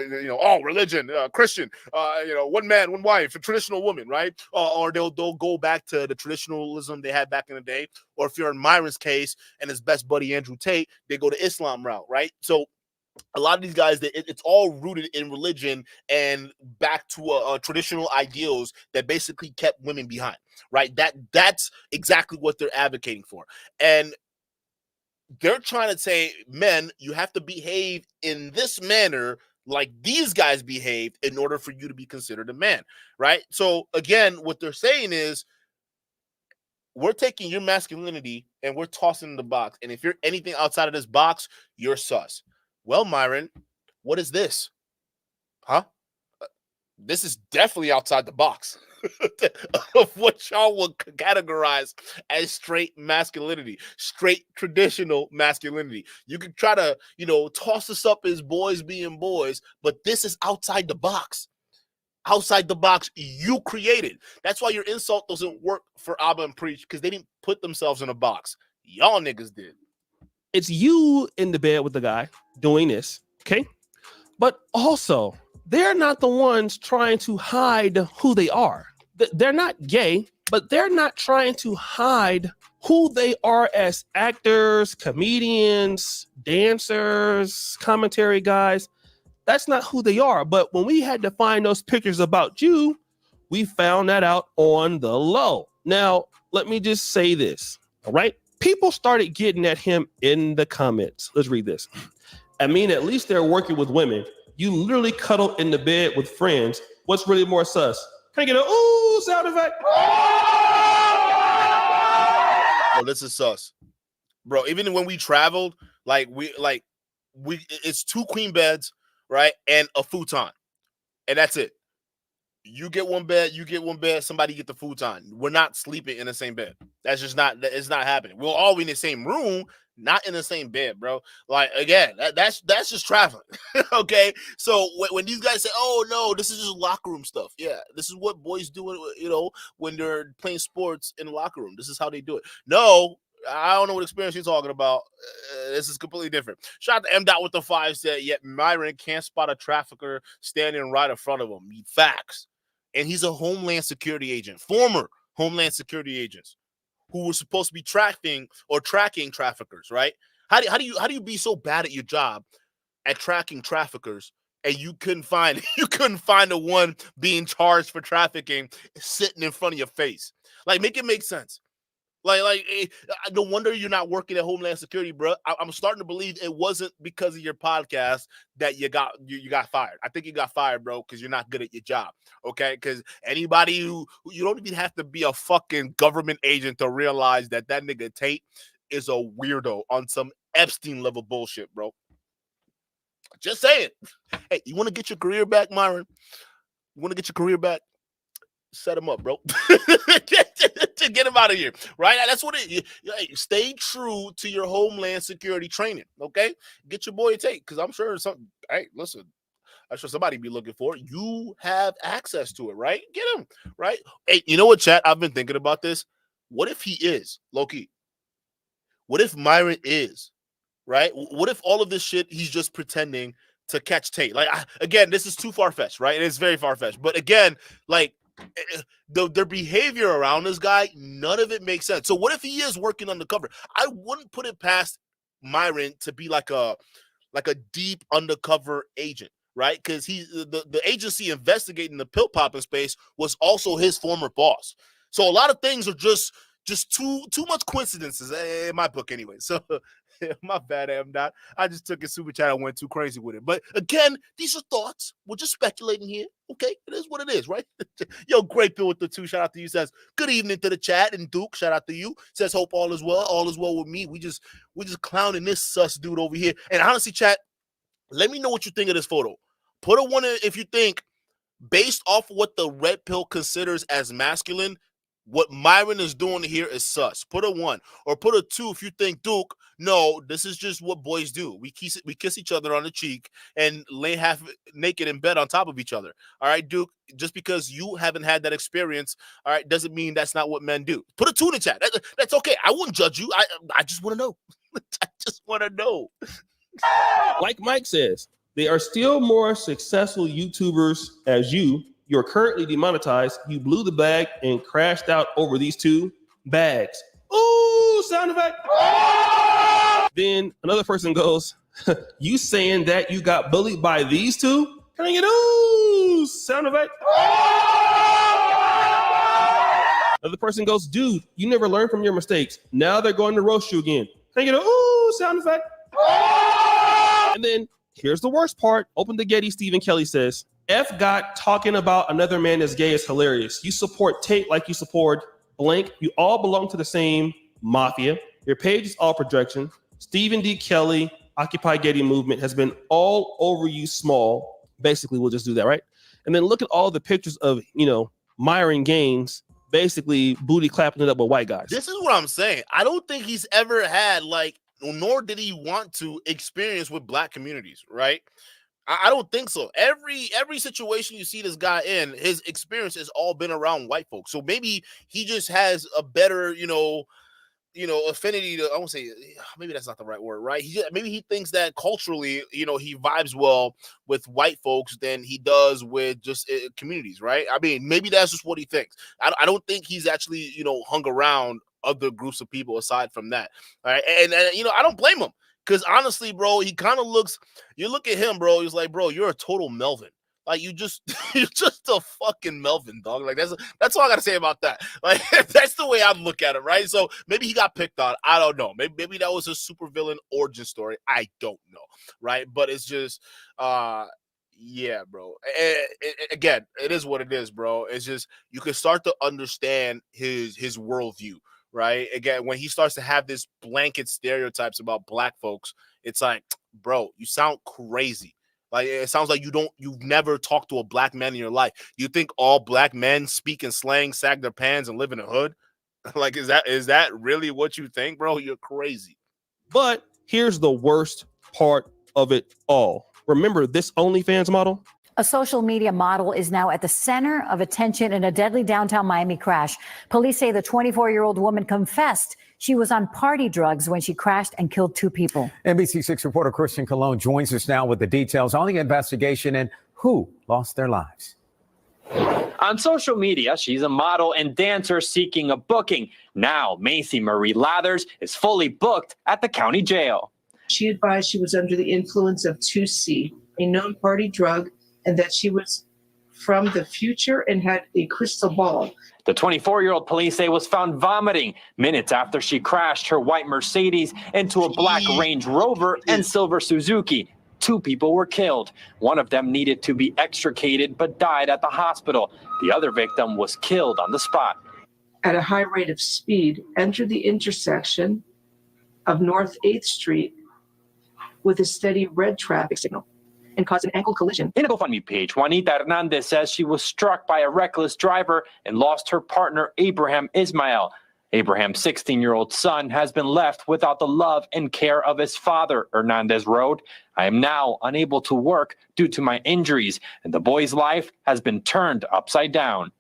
religion, Christian, one man, one wife, a traditional woman, right? Or they'll go back to the traditionalism they had back in the day. Or if you're in Myron's case and his best buddy Andrew Tate, they go to Islam route, right? So a lot of these guys, it's all rooted in religion and back to traditional ideals that basically kept women behind, right? That's exactly what they're advocating for. And they're trying to say, men, you have to behave in this manner like these guys behaved in order for you to be considered a man, right? So again, what they're saying is, we're taking your masculinity and we're tossing in the box. And if you're anything outside of this box, you're sus. Well, Myron, what is this? Huh? This is definitely outside the box of what y'all would categorize as straight masculinity, straight traditional masculinity. You can try to, toss us up as boys being boys, but this is outside the box. Outside the box you created. That's why your insult doesn't work for Abba and Preach, because they didn't put themselves in a box. Y'all niggas did. It's you in the bed with the guy doing this, okay? But also, they're not the ones trying to hide who they are. They're not gay, but they're not trying to hide who they are as actors, comedians, dancers, commentary guys. That's not who they are. But when we had to find those pictures about you, we found that out on the low. Now, let me just say this, all right? People started getting at him in the comments. Let's read this. I mean, at least they're working with women. You literally cuddle in the bed with friends. What's really more sus? Can I get a ooh sound effect? Oh, this is sus. Bro, even when we traveled, it's 2 queen beds, right? And a futon. And that's it. You get one bed, somebody get the futon. We're not sleeping in the same bed. It's not happening. We'll all be in the same room, not in the same bed, bro. Like, again, that's just traveling. Okay. So when these guys say, oh no, this is just locker room stuff. Yeah, this is what boys do, when they're playing sports in the locker room. This is how they do it. No, I don't know what experience you're talking about. This is completely different. Shout out to M. Dot with the 5 said, yet Myron can't spot a trafficker standing right in front of him. Facts. And he's a Homeland Security agent, former Homeland Security agents who were supposed to be tracking traffickers, right? How do you be so bad at your job at tracking traffickers and you couldn't find the one being charged for trafficking sitting in front of your face? Like, make it make sense. Like, no wonder you're not working at Homeland Security, bro. I'm starting to believe it wasn't because of your podcast that you got fired. I think you got fired, bro, because you're not good at your job. Okay, because anybody who you don't even have to be a fucking government agent to realize that nigga Tate is a weirdo on some Epstein level bullshit, bro. Just saying. Hey, you want to get your career back, Myron? You want to get your career back? Set him up, bro. To get him out of here, right? That's what it is. Stay true to your Homeland Security training, okay? Get your boy Tate, because I'm sure I'm sure somebody be looking for it. You have access to it, right? Get him, right? Hey, you know what, chat? I've been thinking about this. What if he is, low-key? What if Myron is, right? What if all of this shit, he's just pretending to catch Tate? Like, again, this is too far-fetched, right? It is very far-fetched. But again, like, their behavior around this guy, none of it makes sense. So what if he is working undercover? I wouldn't put it past Myron to be like a deep undercover agent, right? Because the agency investigating the pill popping space was also his former boss. So a lot of things are just too much coincidences in my book anyway. So my bad, M. Dot. I just took a super chat and went too crazy with it. But again, these are thoughts. We're just speculating here. Okay, it is what it is, right? Yo, Great Bill with the 2. Shout out to you. Says good evening to the chat. And Duke, shout out to you. Says hope all is well. All is well with me. We just clowning this sus dude over here. And honestly, chat, let me know what you think of this photo. Put a 1 if you think, based off what the red pill considers as masculine, what Myron is doing here is sus. Put a 1 or put a 2 if you think, Duke, No, this is just what boys do. We kiss each other on the cheek and lay half naked in bed on top of each other. All right, Duke. Just because you haven't had that experience, all right, doesn't mean that's not what men do. Put a 2 in the chat. That's okay. I wouldn't judge you. I just want to know. I just want to know. Like Mike says, they are still more successful YouTubers as you. You're currently demonetized. You blew the bag and crashed out over these 2 bags. Ooh, sound effect. Then another person goes, you saying that you got bullied by these 2? Can I get ooh, sound effect? Another person goes, dude, you never learned from your mistakes. Now they're going to roast you again. Can I get a ooh, sound effect? And then here's the worst part. Open the Getty. Stephen Kelly says, F got talking about another man as gay is hilarious. You support Tate like you support blank. You all belong to the same mafia. Your page is all projection. Stephen D. Kelly, Occupy Getty movement has been all over you small. Basically, we'll just do that, right? And then look at all the pictures of, Myron Gaines basically booty clapping it up with white guys. This is what I'm saying. I don't think he's ever had, nor did he want to experience with black communities, right? I don't think so. Every situation you see this guy in, his experience has all been around white folks. So maybe he just has a better, affinity to, I won't say, maybe that's not the right word, right? Maybe he thinks that culturally, he vibes well with white folks than he does with just communities, right? I mean, maybe that's just what he thinks. I don't think he's actually, hung around other groups of people aside from that. All right. And I don't blame him because honestly, bro, he kind of looks, you look at him, bro, he's like, bro, you're a total Melvin. Like you're just a fucking Melvin, dog. Like that's all I gotta say about that. Like that's the way I look at it, right? So maybe he got picked on. I don't know. Maybe that was a supervillain origin story. I don't know, right? But it's just, yeah, bro. Again, it is what it is, bro. It's just you can start to understand his worldview, right? Again, when he starts to have this blanket stereotypes about black folks, it's like, bro, you sound crazy. Like it sounds like you've never talked to a black man in your life. You think all black men speak in slang, sag their pants, and live in a hood? Like, is that really what you think, bro? You're crazy. But here's the worst part of it all. Remember this OnlyFans model? A social media model is now at the center of attention in a deadly downtown Miami crash. Police say the 24-year-old woman confessed she was on party drugs when she crashed and killed 2 people. NBC6 reporter Christian Colon joins us now with the details on the investigation and who lost their lives. On social media, she's a model and dancer seeking a booking. Now, Macy Marie Lathers is fully booked at the county jail. She advised she was under the influence of 2C, a known party drug, and that she was from the future and had a crystal ball. The 24-year-old police say was found vomiting minutes after she crashed her white Mercedes into a black Range Rover and silver Suzuki. 2 people were killed. One of them needed to be extricated but died at the hospital. The other victim was killed on the spot. At a high rate of speed, entered the intersection of North 8th Street with a steady red traffic signal and caused an ankle collision. In a GoFundMe page, Juanita Hernandez says she was struck by a reckless driver and lost her partner, Abraham Ismael. Abraham's 16-year-old son has been left without the love and care of his father, Hernandez wrote. I am now unable to work due to my injuries, and the boy's life has been turned upside down.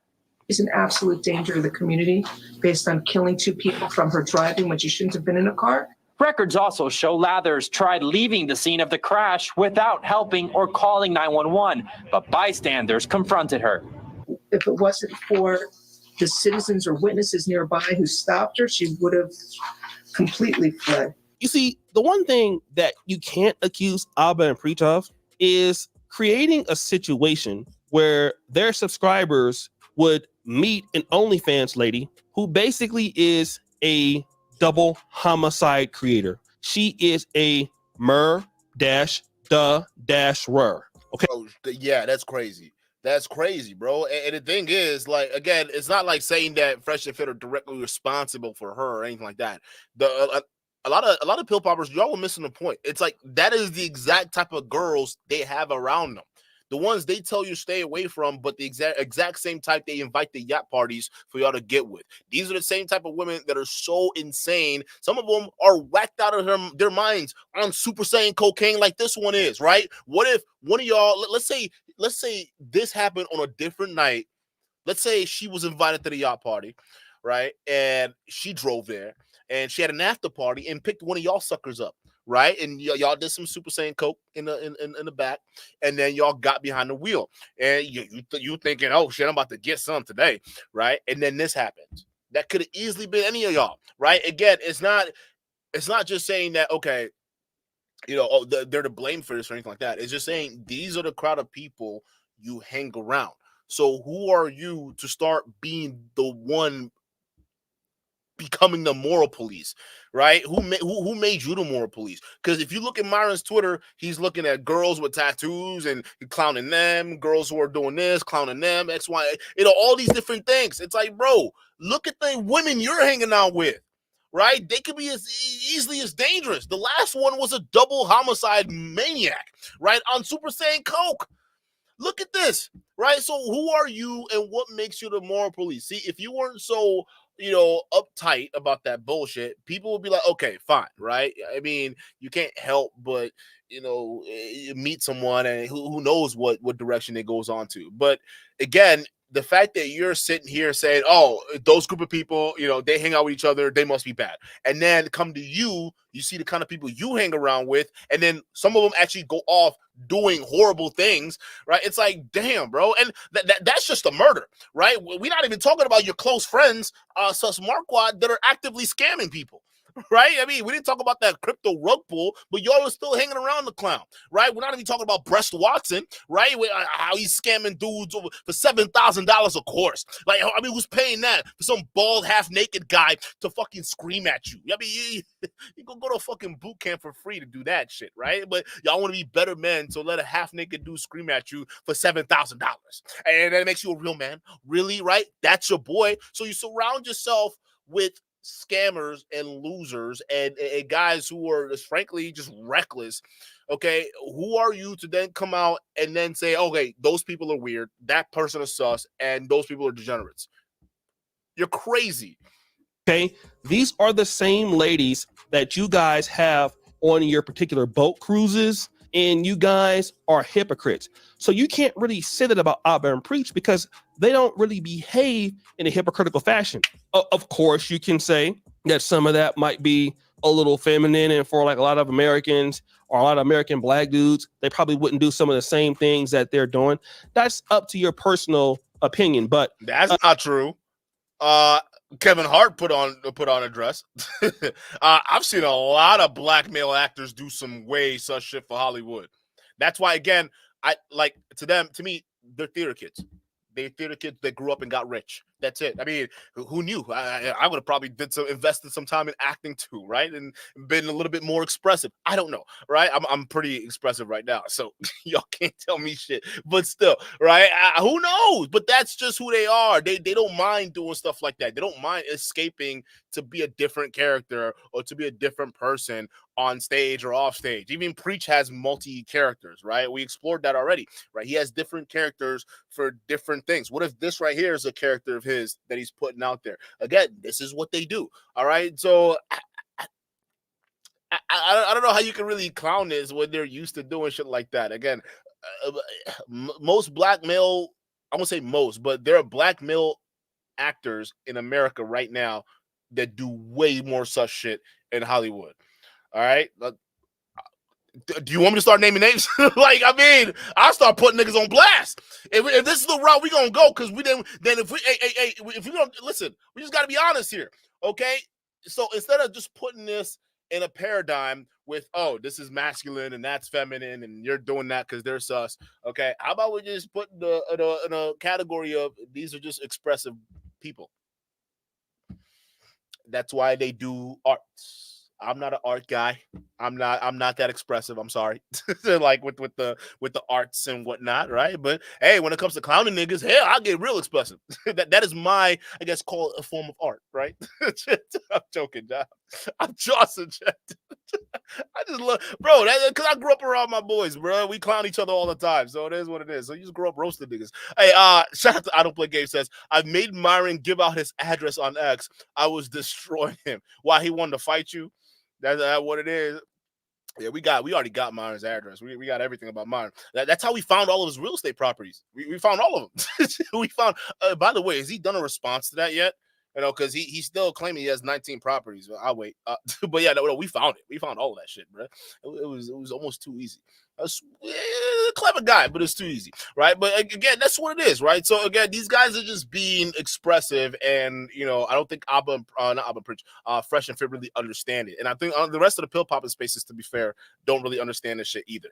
Is an absolute danger to the community based on killing 2 people from her driving when she shouldn't have been in a car. Records also show Lathers tried leaving the scene of the crash without helping or calling 911, but bystanders confronted her. If it wasn't for the citizens or witnesses nearby who stopped her, she would have completely fled. You see, the one thing that you can't accuse Abba and Preach of is creating a situation where their subscribers would meet an OnlyFans lady who basically is a double homicide creator. She is a mer-the-rer. Okay. Bro, yeah, that's crazy. That's crazy, bro. And the thing is, like, again, it's not like saying that Fresh and Fit are directly responsible for her or anything like that. A lot of pill poppers, y'all were missing the point. It's like that is the exact type of girls they have around them. The ones they tell you stay away from, but the exact same type they invite the yacht parties for y'all to get with. These are the same type of women that are so insane. Some of them are whacked out of their minds on Super Saiyan cocaine like this one is, right? What if one of y'all, let's say this happened on a different night. Let's say she was invited to the yacht party, right? And she drove there and she had an after party and picked one of y'all suckers up. Right, and y'all did some Super Saiyan coke in the back, and then y'all got behind the wheel, and you thinking, oh shit, I'm about to get some today, right? And then this happens. That could have easily been any of y'all, right? Again, it's not just saying that okay, they're to blame for this or anything like that. It's just saying these are the crowd of people you hang around. So who are you to start being the one becoming the moral police, right? Who made you the moral police? Because if you look at Myron's Twitter, he's looking at girls with tattoos and clowning them, girls who are doing this, clowning them, X, Y, all these different things. It's like, bro, look at the women you're hanging out with, right? They could be as easily as dangerous. The last one was a double homicide maniac, right? On Super Saiyan coke. Look at this, right? So who are you and what makes you the moral police? See, if you weren't so uptight about that bullshit, people will be like, okay, fine, right? I mean, you can't help but, meet someone and who knows what direction it goes on to. But again, the fact that you're sitting here saying, oh, those group of people, they hang out with each other, they must be bad. And then come to you see the kind of people you hang around with, and then some of them actually go off doing horrible things, right? It's like, damn, bro. And that's just a murder, right? We're not even talking about your close friends, sus Marquardt, that are actively scamming people. Right? I mean, we didn't talk about that crypto rug pull, but y'all are still hanging around the clown, right? We're not even talking about Breast Watson, right? How he's scamming dudes for $7,000 a course. Like, I mean, who's paying that for some bald, half-naked guy to fucking scream at you? I mean, you can go to a fucking boot camp for free to do that shit, right? But y'all want to be better men, so let a half-naked dude scream at you for $7,000. And that makes you a real man. Really, right? That's your boy. So you surround yourself with scammers and losers and guys who are just frankly just reckless. Okay, who are you to then come out and then say, okay, those people are weird, that person is sus, and those people are degenerates? You're crazy. Okay, these are the same ladies that you guys have on your particular boat cruises, and you guys are hypocrites. So you can't really say that about Abba and Preach because they don't really behave in a hypocritical fashion. Of course, you can say that some of that might be a little feminine, and for like a lot of Americans or a lot of American black dudes, they probably wouldn't do some of the same things that they're doing. That's up to your personal opinion, but that's not true. Kevin Hart put on a dress. I've seen a lot of black male actors do some way such shit for Hollywood. That's why, again, to me, they're theater kids. They're theater kids that grew up and got rich. That's it. I mean, who knew? I would have probably invested some time in acting too, right? And been a little bit more expressive. I don't know, right? I'm pretty expressive right now, so y'all can't tell me shit. But still, right? Who knows? But that's just who they are. They don't mind doing stuff like that. They don't mind escaping to be a different character or to be a different person on stage or off stage. Even Preach has multi characters, right? We explored that already, right? He has different characters for different things. What if this right here is a character of his that he's putting out there? Again, this is what they do. All right. So I don't know how you can really clown this when they're used to doing shit like that. Again, most black male, I won't say most, but there are black male actors in America right now that do way more such shit in Hollywood. All right. Do you want me to start naming names? Like, I mean, I'll start putting niggas on blast. If this is the route we gonna go, because if we don't listen, we just gotta be honest here. Okay. So instead of just putting this in a paradigm with, oh, this is masculine and that's feminine and you're doing that because they're sus. Okay. How about we just put in a category of these are just expressive people. That's why they do arts. I'm not an art guy. I'm not that expressive. I'm sorry. Like with the arts and whatnot, right? But hey, when it comes to clowning niggas, hell, I'll get real expressive. that is my, I guess, call it a form of art, right? I'm joking, John. I'm Johnson. I just love, bro, because I grew up around my boys, bro. We clown each other all the time, so it is what it is. So you just grow up roasting niggas. Hey, shout out to I Don't Play Games says, I've made Myron give out his address on X. I was destroying him. Why he wanted to fight you? That's what it is. Yeah, we already got Myron's address. We got everything about Myron. That's how we found all of his real estate properties. We found all of them. We found. By the way, has he done a response to that yet? You know, because he's still claiming he has 19 properties. I'll wait. But yeah, no, we found it. We found all of that shit, bro. It was almost too easy. Clever guy, but it's too easy, right? But again, that's what it is, right? So again, these guys are just being expressive, and you know, I don't think Fresh and Fit really understand it, and I think the rest of the pill popping spaces, to be fair, don't really understand this shit either.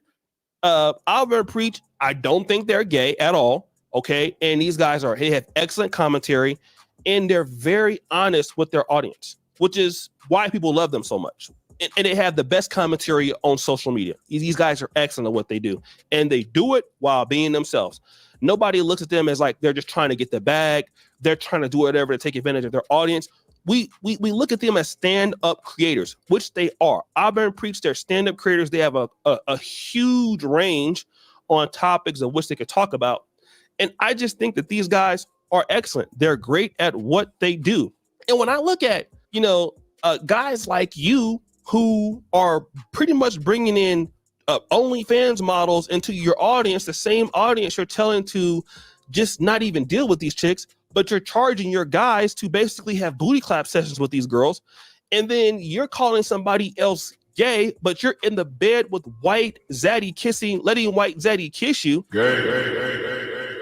Albert Preach, I don't think they're gay at all. Okay, and these guys they have excellent commentary, and they're very honest with their audience, which is why people love them so much. And they have the best commentary on social media. These guys are excellent at what they do, and they do it while being themselves. Nobody looks at them as like they're just trying to get the bag. They're trying to do whatever to take advantage of their audience. We look at them as stand-up creators, which they are. Auburn Preach, they're stand-up creators. They have a huge range on topics of which they could talk about. And I just think that these guys are excellent. They're great at what they do. And when I look at, guys like you, who are pretty much bringing in OnlyFans models into your audience, the same audience you're telling to just not even deal with these chicks, but you're charging your guys to basically have booty clap sessions with these girls. And then you're calling somebody else gay, but you're in the bed with white zaddy kissing, letting white zaddy kiss you.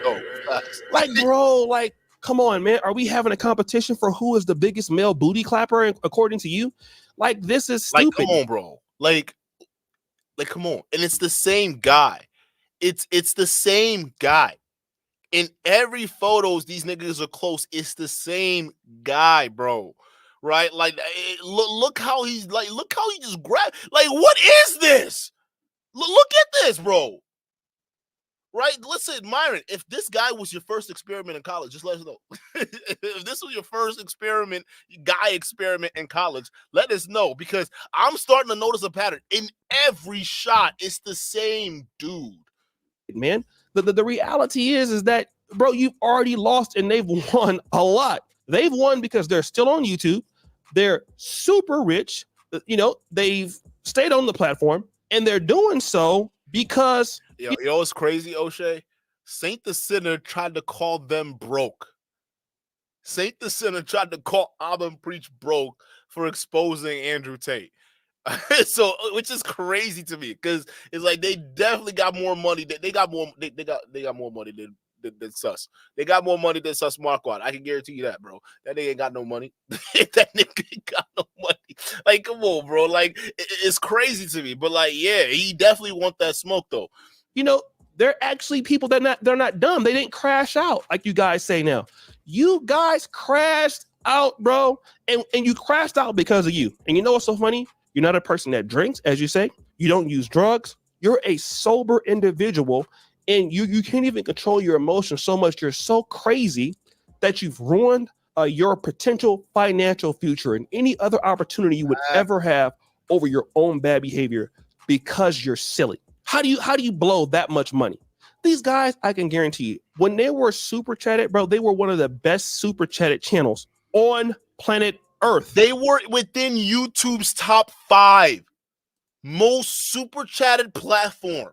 Oh, like, bro, like, come on, man. Are we having a competition for who is the biggest male booty clapper according to you? Like, this is stupid. Like, come on, bro. Like, come on. And it's the same guy. It's the same guy. In every photos, these niggas are close. It's the same guy, bro. Right? Like, look how he's like, look how he just grabbed. Like, what is this? Look at this, bro. Right? Listen, Myron, if this guy was your first experiment in college, just let us know. If this was your first guy experiment in college, let us know, because I'm starting to notice a pattern. In every shot, it's the same dude. Man, the reality is that, bro, you've already lost and they've won a lot. They've won because they're still on YouTube. They're super rich. They've stayed on the platform, and they're doing so because... You know what's crazy, O'Shea? Saint the Sinner tried to call them broke. Saint the Sinner tried to call Auburn Preach broke for exposing Andrew Tate. So, which is crazy to me, because it's like they definitely got more money. They got more money than Sus. They got more money than Sus Marquardt. I can guarantee you that, bro. That nigga ain't got no money. That nigga ain't got no money. Like, come on, bro. Like, it's crazy to me. But like, yeah, he definitely want that smoke, though. They're actually people they're not dumb. They didn't crash out like you guys say now. You guys crashed out, bro. And you crashed out because of you. And you know what's so funny? You're not a person that drinks, as you say. You don't use drugs. You're a sober individual, and you can't even control your emotions so much. You're so crazy that you've ruined your potential financial future and any other opportunity you would ever have over your own bad behavior because you're silly. How do you blow that much money? These guys, I can guarantee you, when they were super chatted, bro, they were one of the best super chatted channels on planet Earth. They were within YouTube's top 5 most super chatted platform.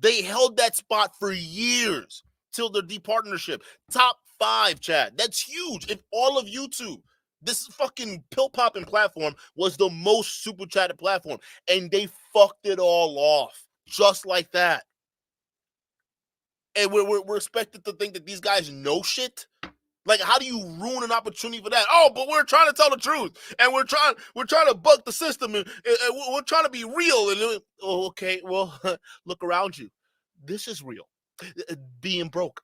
They held that spot for years till their departnership. Top 5, Chad. That's huge. If all of YouTube, this fucking pill popping platform, was the most super chatted platform, and they fucked it all off just like that. And we're expected to think that these guys know shit. Like, how do you ruin an opportunity for that? Oh, but we're trying to tell the truth, and we're trying to buck the system, and we're trying to be real. And okay, well, look around you. This is real. Being broke,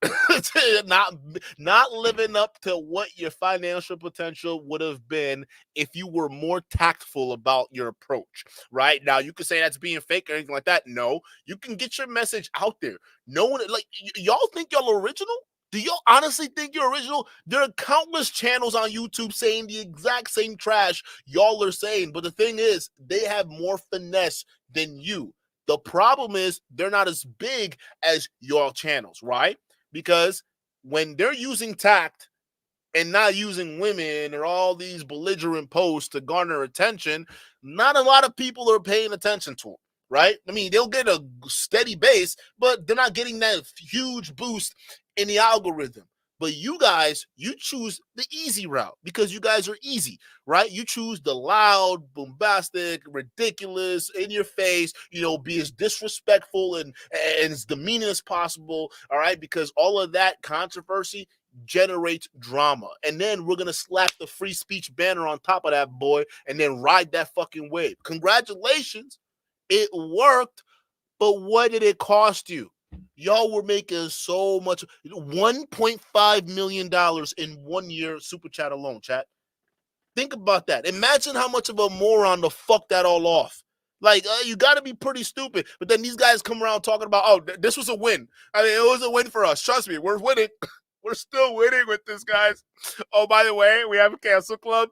not living up to what your financial potential would have been if you were more tactful about your approach. Right now, you can say that's being fake or anything like that. No, you can get your message out there. No one, like, y'all think y'all original? Do you honestly think you're original? There are countless channels on YouTube saying the exact same trash y'all are saying, but the thing is, they have more finesse than you. The problem is they're not as big as your channels, right? Because when they're using tact and not using women or all these belligerent posts to garner attention, not a lot of people are paying attention to them, right? I mean, they'll get a steady base, but they're not getting that huge boost in the algorithm. But you guys, you choose the easy route because you guys are easy, right? You choose the loud, bombastic, ridiculous, in your face, be as disrespectful and as demeaning as possible, all right? Because all of that controversy generates drama. And then we're going to slap the free speech banner on top of that boy and then ride that fucking wave. Congratulations. It worked, but what did it cost you? Y'all were making so much, $1.5 million in 1 year super chat alone, chat. Think about that. Imagine how much of a moron to fuck that all off. Like, you got to be pretty stupid. But then these guys come around talking about, this was a win. I mean, it was a win for us. Trust me, we're winning. We're still winning with this, guys. Oh, by the way, we have a cancel club.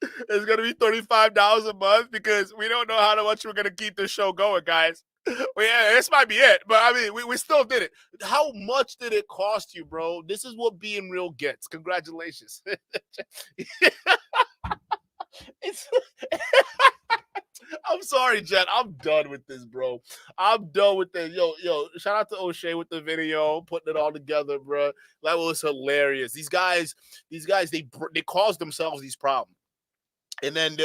It's going to be $35 a month because we don't know how much we're going to keep this show going, guys. This might be it, but I mean, we still did it. How much did it cost you, bro? This is what being real gets. Congratulations. I'm sorry, Jet. I'm done with this, bro. I'm done with this. Yo, shout out to O'Shea with the video, putting it all together, bro. That was hilarious. These guys, they caused themselves these problems. And then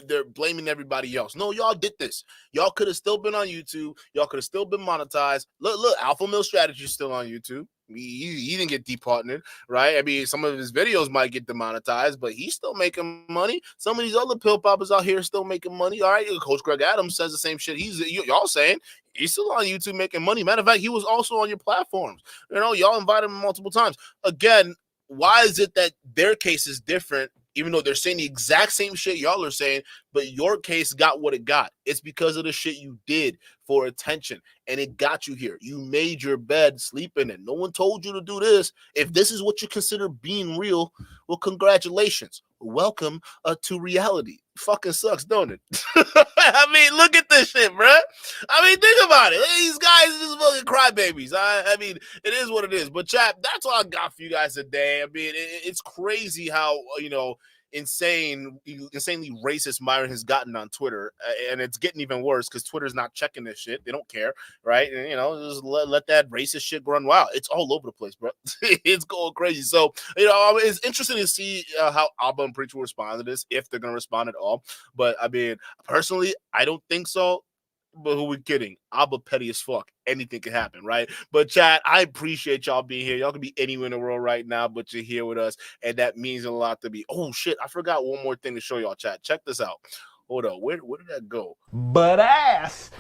they're blaming everybody else. No, y'all did this. Y'all could have still been on YouTube. Y'all could have still been monetized. Look, Alpha Mill Strategy is still on YouTube. He didn't get departnered, right? I mean, some of his videos might get demonetized, but he's still making money. Some of these other pill poppers out here are still making money. All right, Coach Greg Adams says the same shit. Y'all saying he's still on YouTube making money. Matter of fact, he was also on your platforms. Y'all invited him multiple times. Again, why is it that their case is different? Even though they're saying the exact same shit y'all are saying, but your case got what it got. It's because of the shit you did for attention, and it got you here. You made your bed, sleep in it. No one told you to do this. If this is what you consider being real, well, congratulations. Welcome to reality. Fucking sucks, don't it? I mean, look at this shit, bro. I mean, think about it. These guys are just fucking crybabies. I mean, it is what it is. But, chat, that's all I got for you guys today. I mean, it's crazy how, insanely racist Myron has gotten on Twitter, and it's getting even worse because Twitter's not checking this shit. They don't care, right? And just let that racist shit run wild. It's all over the place, bro. It's going crazy. So it's interesting to see how Abba and Preach will respond to this, if they're gonna respond at all. But I mean, personally, I don't think so. But who we kidding? Abba petty as fuck. Anything can happen, right? But chat, I appreciate y'all being here. Y'all can be anywhere in the world right now, but you're here with us, and that means a lot to me. Oh shit, I forgot one more thing to show y'all, chat. Check this out. Hold up, where did that go? But ass.